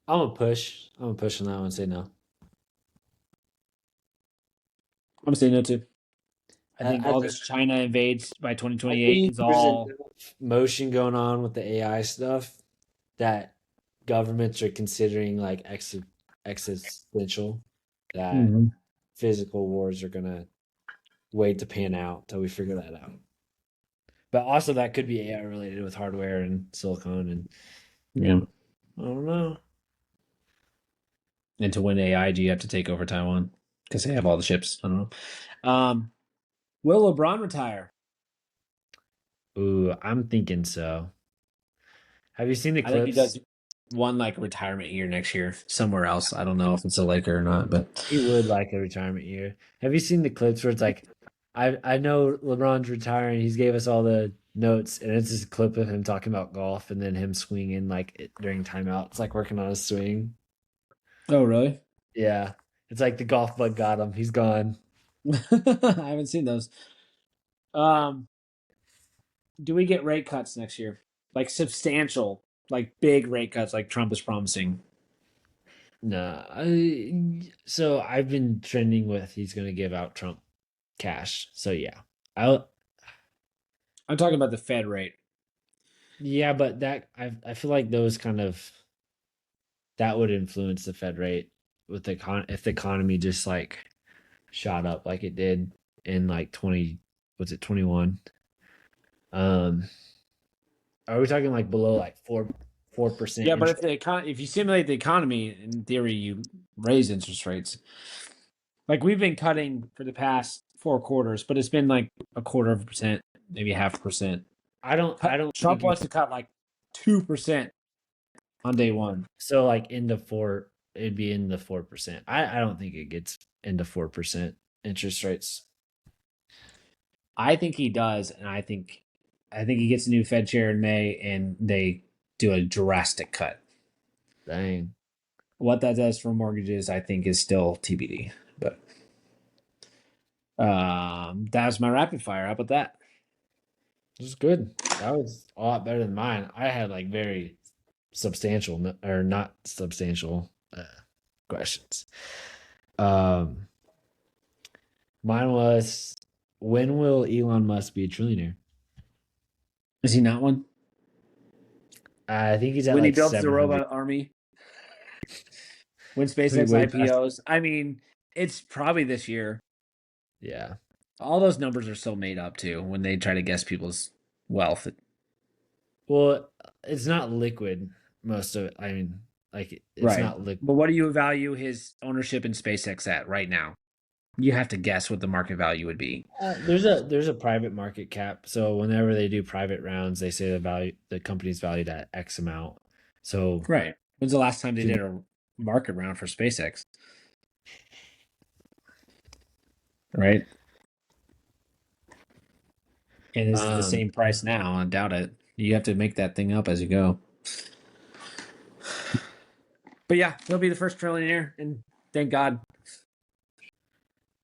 gonna push. I'm gonna push on that one and say no. I'm gonna say no too. I I, think I, all this China invades by I 2028 think is there's all. enough motion going on with the AI stuff that governments are considering like existential that Mhm. physical wars are gonna wait to pan out till we figure that out. But also that could be AI related with hardware and silicon and Yeah. I don't know. And to win AI, do you have to take over Taiwan? Because they have all the ships. I don't know. Will LeBron retire? Ooh, I'm thinking so. Have you seen the I think he clips? does one like retirement year next year somewhere else. I don't know if it's a Laker or not, but He would like a retirement year. Have you seen the clips where it's like, I know LeBron's retiring. He's gave us all the notes, and it's just a clip of him talking about golf, and then him swinging during timeout. It's like working on his swing. oh really? Yeah, it's like the golf bug got him. He's gone. I haven't seen those. Um, do we get rate cuts next year? Like substantial, like big rate cuts, like Trump is promising. No, so I've been trending with he's going to give out Trump cash. So yeah, I I'm talking about the Fed rate. yeah, but I feel like those kind of that would influence the Fed rate with if the economy just like shot up like it did in like 20 was it 21. um are we talking like below like 4% Yeah, but interest? if you stimulate the economy, in theory, you raise interest rates. Like we've been cutting for the past 4 quarters, but it's been like a quarter of a percent, maybe 0.5%. I don't Trump think wants to cut like 2% on day one. so like into four it'd be in the 4%. I don't think it gets into 4% interest rates. I think he does, and I think he gets a new Fed chair in May, and they do a drastic cut. Dang, What that does for mortgages, I think, is still TBD. But that was my rapid fire. How about that? this is good. That was a lot better than mine. I had like very substantial or not substantial questions. Um, Mine was, when will Elon Musk be a trillionaire? Is he not one? I think he's at When he like builds the 700. robot army, when Pretty SpaceX way past. IPOs. I mean, it's probably this year. Yeah. All those numbers are so made up too when they try to guess people's wealth. Well, it's not liquid. Most of it. I mean, like it's Right. not liquid. But what do you value his ownership in SpaceX at right now? You have to guess what the market value would be. There's a private market cap. So whenever they do private rounds, they say the company's valued at X amount. So Right. When's the last time they to did a market round for SpaceX? Right. And is it the um same price now? I doubt it. You have to make that thing up as you go. But yeah, he'll be the first trillionaire, and thank God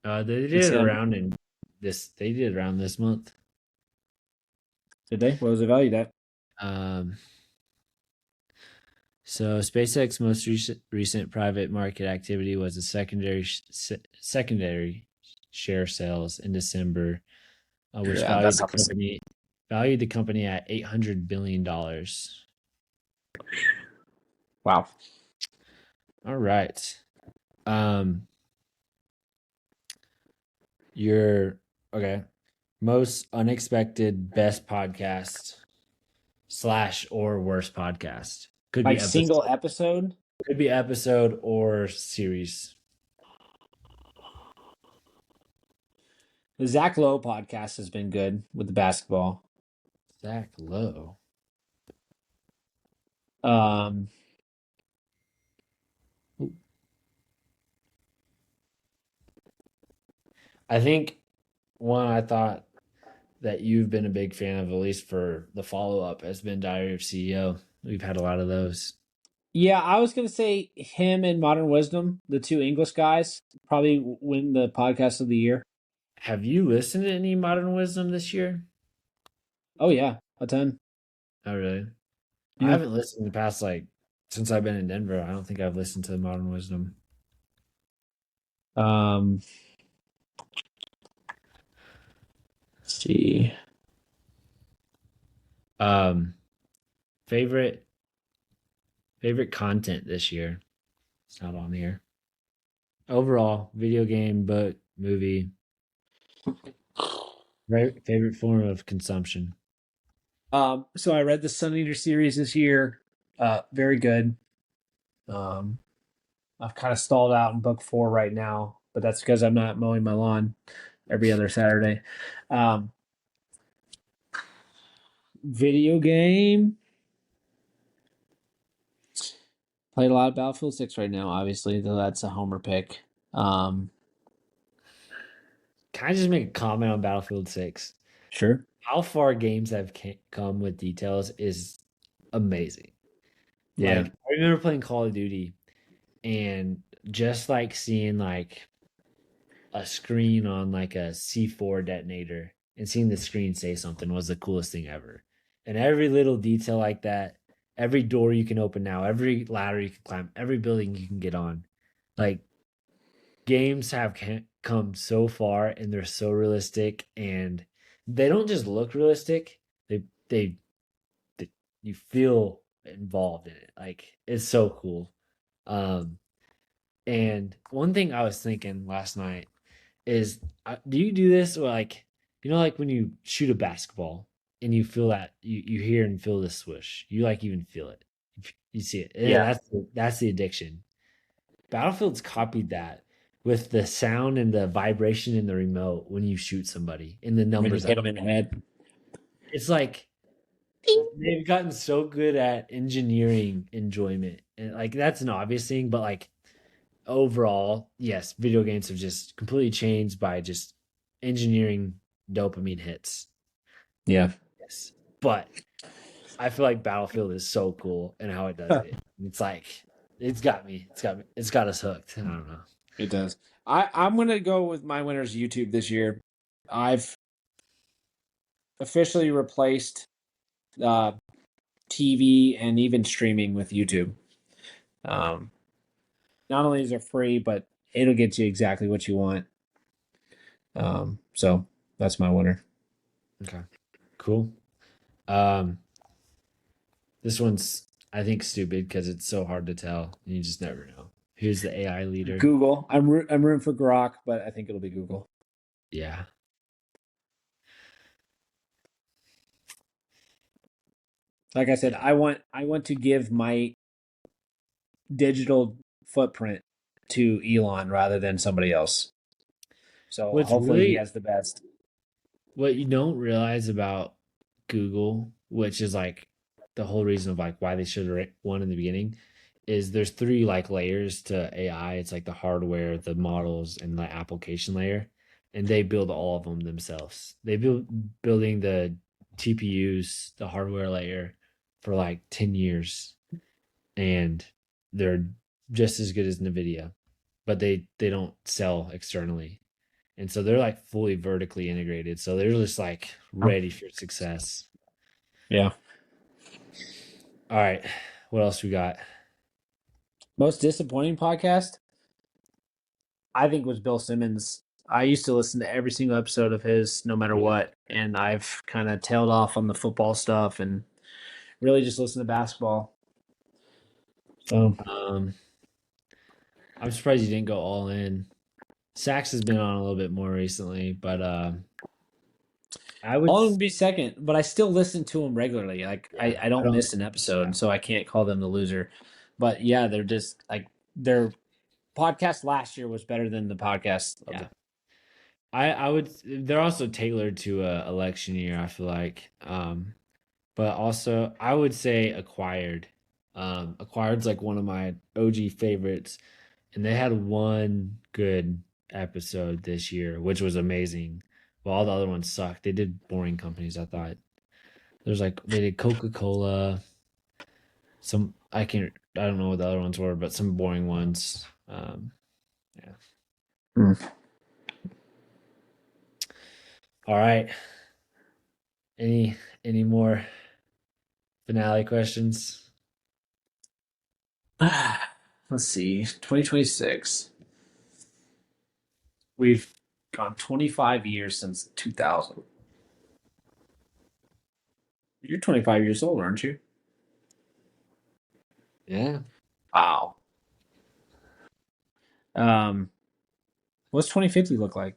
they it's did it him. around in this they did it around this month. Did they? What was it valued at? Um So SpaceX most recent private market activity was a secondary share sales in December, which Yeah, that's not valued the company at $800 billion. wow. All right. Um, your okay. Most unexpected best podcast slash or worst podcast Like single episode. could be episode or series. The Zach Lowe podcast has been good with the basketball. Zach Lowe. Um, I think one I thought that you've been a big fan of, at least for the follow up, has been Diary of CEO. We've had a lot of those. yeah, I was gonna say him and Modern Wisdom, the two English guys, probably win the podcast of the year. Have you listened to any Modern Wisdom this year? Oh yeah, a ton. Oh, really? I Yeah. haven't listened in the past, like, since I've been in Denver. I don't think I've listened to Modern Wisdom. Um, let's see. Um, favorite content this year. It's not on here. Overall, video game, book, movie, favorite form of consumption. So I read the Sun Eater series this year. Very good. Um, I've kind of stalled out in book 4 right now, but that's because I'm not mowing my lawn every other Saturday. Um, Video game. Played a lot of Battlefield 6 right now, obviously, though that's a homer pick. Um, Can I just make a comment on Battlefield 6? sure. How far games have come with details is amazing. Yeah. Like, I remember playing Call of Duty and just like seeing like a screen on like a C4 detonator and seeing the screen say something was the coolest thing ever. And every little detail like that, every door you can open now, every ladder you can climb, every building you can get on, like games have come so far and they're so realistic and they don't just look realistic. They they, they you feel involved in it. Like it's so cool. Um and one thing I was thinking last night is do you do this or like like when you shoot a basketball and you feel that you hear and feel the swoosh, you like even feel it, you see it. Yeah, Yeah. that's the addiction. Battlefield's copied that with the sound and the vibration in the remote when you shoot somebody and the When you numbers hit up. them in the head. It's like they've gotten so good at engineering enjoyment, and like that's an obvious thing, but like overall, yes, video games have just completely changed by just engineering dopamine hits. Yeah. Yes. But I feel like Battlefield is so cool and how it does it. It's like it's got me. It's got us hooked. I don't know. It does. I'm gonna go with my winners YouTube this year. I've officially replaced uh, TV and even streaming with YouTube. Um, Not only is it free, but it'll get you exactly what you want. So that's my winner. Okay. Cool. Um this one's I think stupid because it's so hard to tell and you just never know. Who's the AI leader? Google. I'm rooting for Grok, but I think it'll be Google. Yeah. Like I said, I want to give my digital footprint to Elon rather than somebody else. So What's hopefully he really has the best. what you don't realize about Google, which is like the whole reason of like why they should have won in the beginning, is there's three like layers to AI. It's like the hardware, the models, and the application layer, and they build all of them themselves. They building the TPUs, the hardware layer, for like 10 years, and they're just as good as NVIDIA, but they don't sell externally. And so they're like fully vertically integrated. So they're just like ready for success. Yeah. All right. What else we got? Most disappointing podcast, I think, was Bill Simmons. I used to listen to every single episode of his, no matter what, and I've kind of tailed off on the football stuff and really just listen to basketball. So Um, I'm surprised you didn't go all in. Sax has been on a little bit more recently, but I would. All would be second, but I still listen to them regularly. Like Yeah, I I don't don't. miss an episode, Yeah, so I can't call them the loser. But yeah, they're just like their podcast last year was better than the podcast of yeah. the. I would. They're also tailored to a election year. I feel like. But also I would say Acquired. Acquired's like one of my OG favorites, and they had one good episode this year, which was amazing. But all the other ones sucked. They did boring companies, I thought. There's like they did Coca-Cola, some I don't know what the other ones were, but some boring ones. Yeah. Mm. All right. Any more finale questions? Let's see, 2026. We've gone 25 years since 2000. You're 25 years old, aren't you? Yeah. Wow. What's 2050 look like?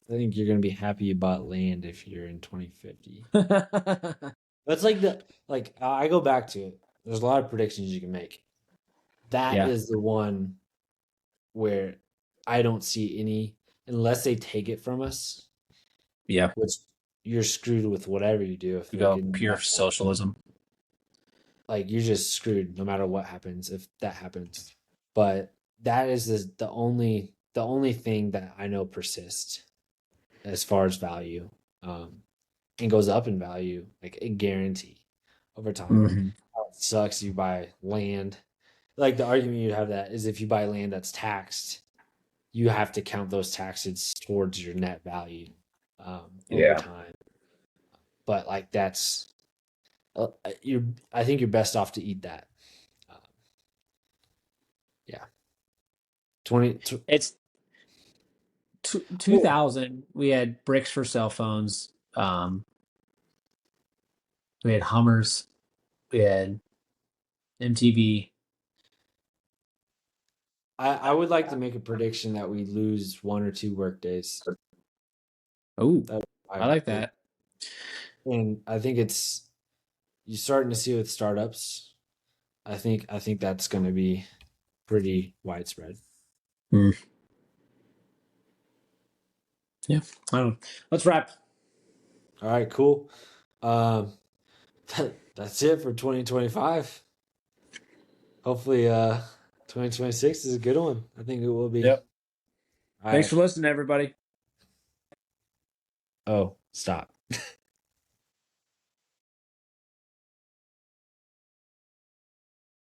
I think you're gonna be happy you bought land if you're in 2050. That's like I go back to it. There's a lot of predictions you can make. That Yeah. is the one where I don't see any unless they take it from us, Yeah. which you're screwed with whatever you do if We they go can pure socialism. like you're just screwed no matter what happens if that happens. But that is the only thing that I know persists as far as value. And goes up in value, like a guarantee over time. Mm-hmm. It sucks you buy land. Like the argument you'd have that is if you buy land that's taxed, you have to count those taxes towards your net value over Yeah. time. But like that's you I think you're best off to eat that. Um, yeah, 20. It's 2000. We had bricks for cell phones. We had Hummers. We had MTV. I would like to make a prediction that we lose 1 or 2 work days. Oh, That I like that. and I think it's you're starting to see with startups. I think that's going to be pretty widespread. Hmm. Yeah. I don't know. Let's wrap. All right, cool. Um, that's it for 2025. Hopefully, 2026 is a good one. I think it will be. Yep. All Thanks right. for listening, everybody. Oh, stop.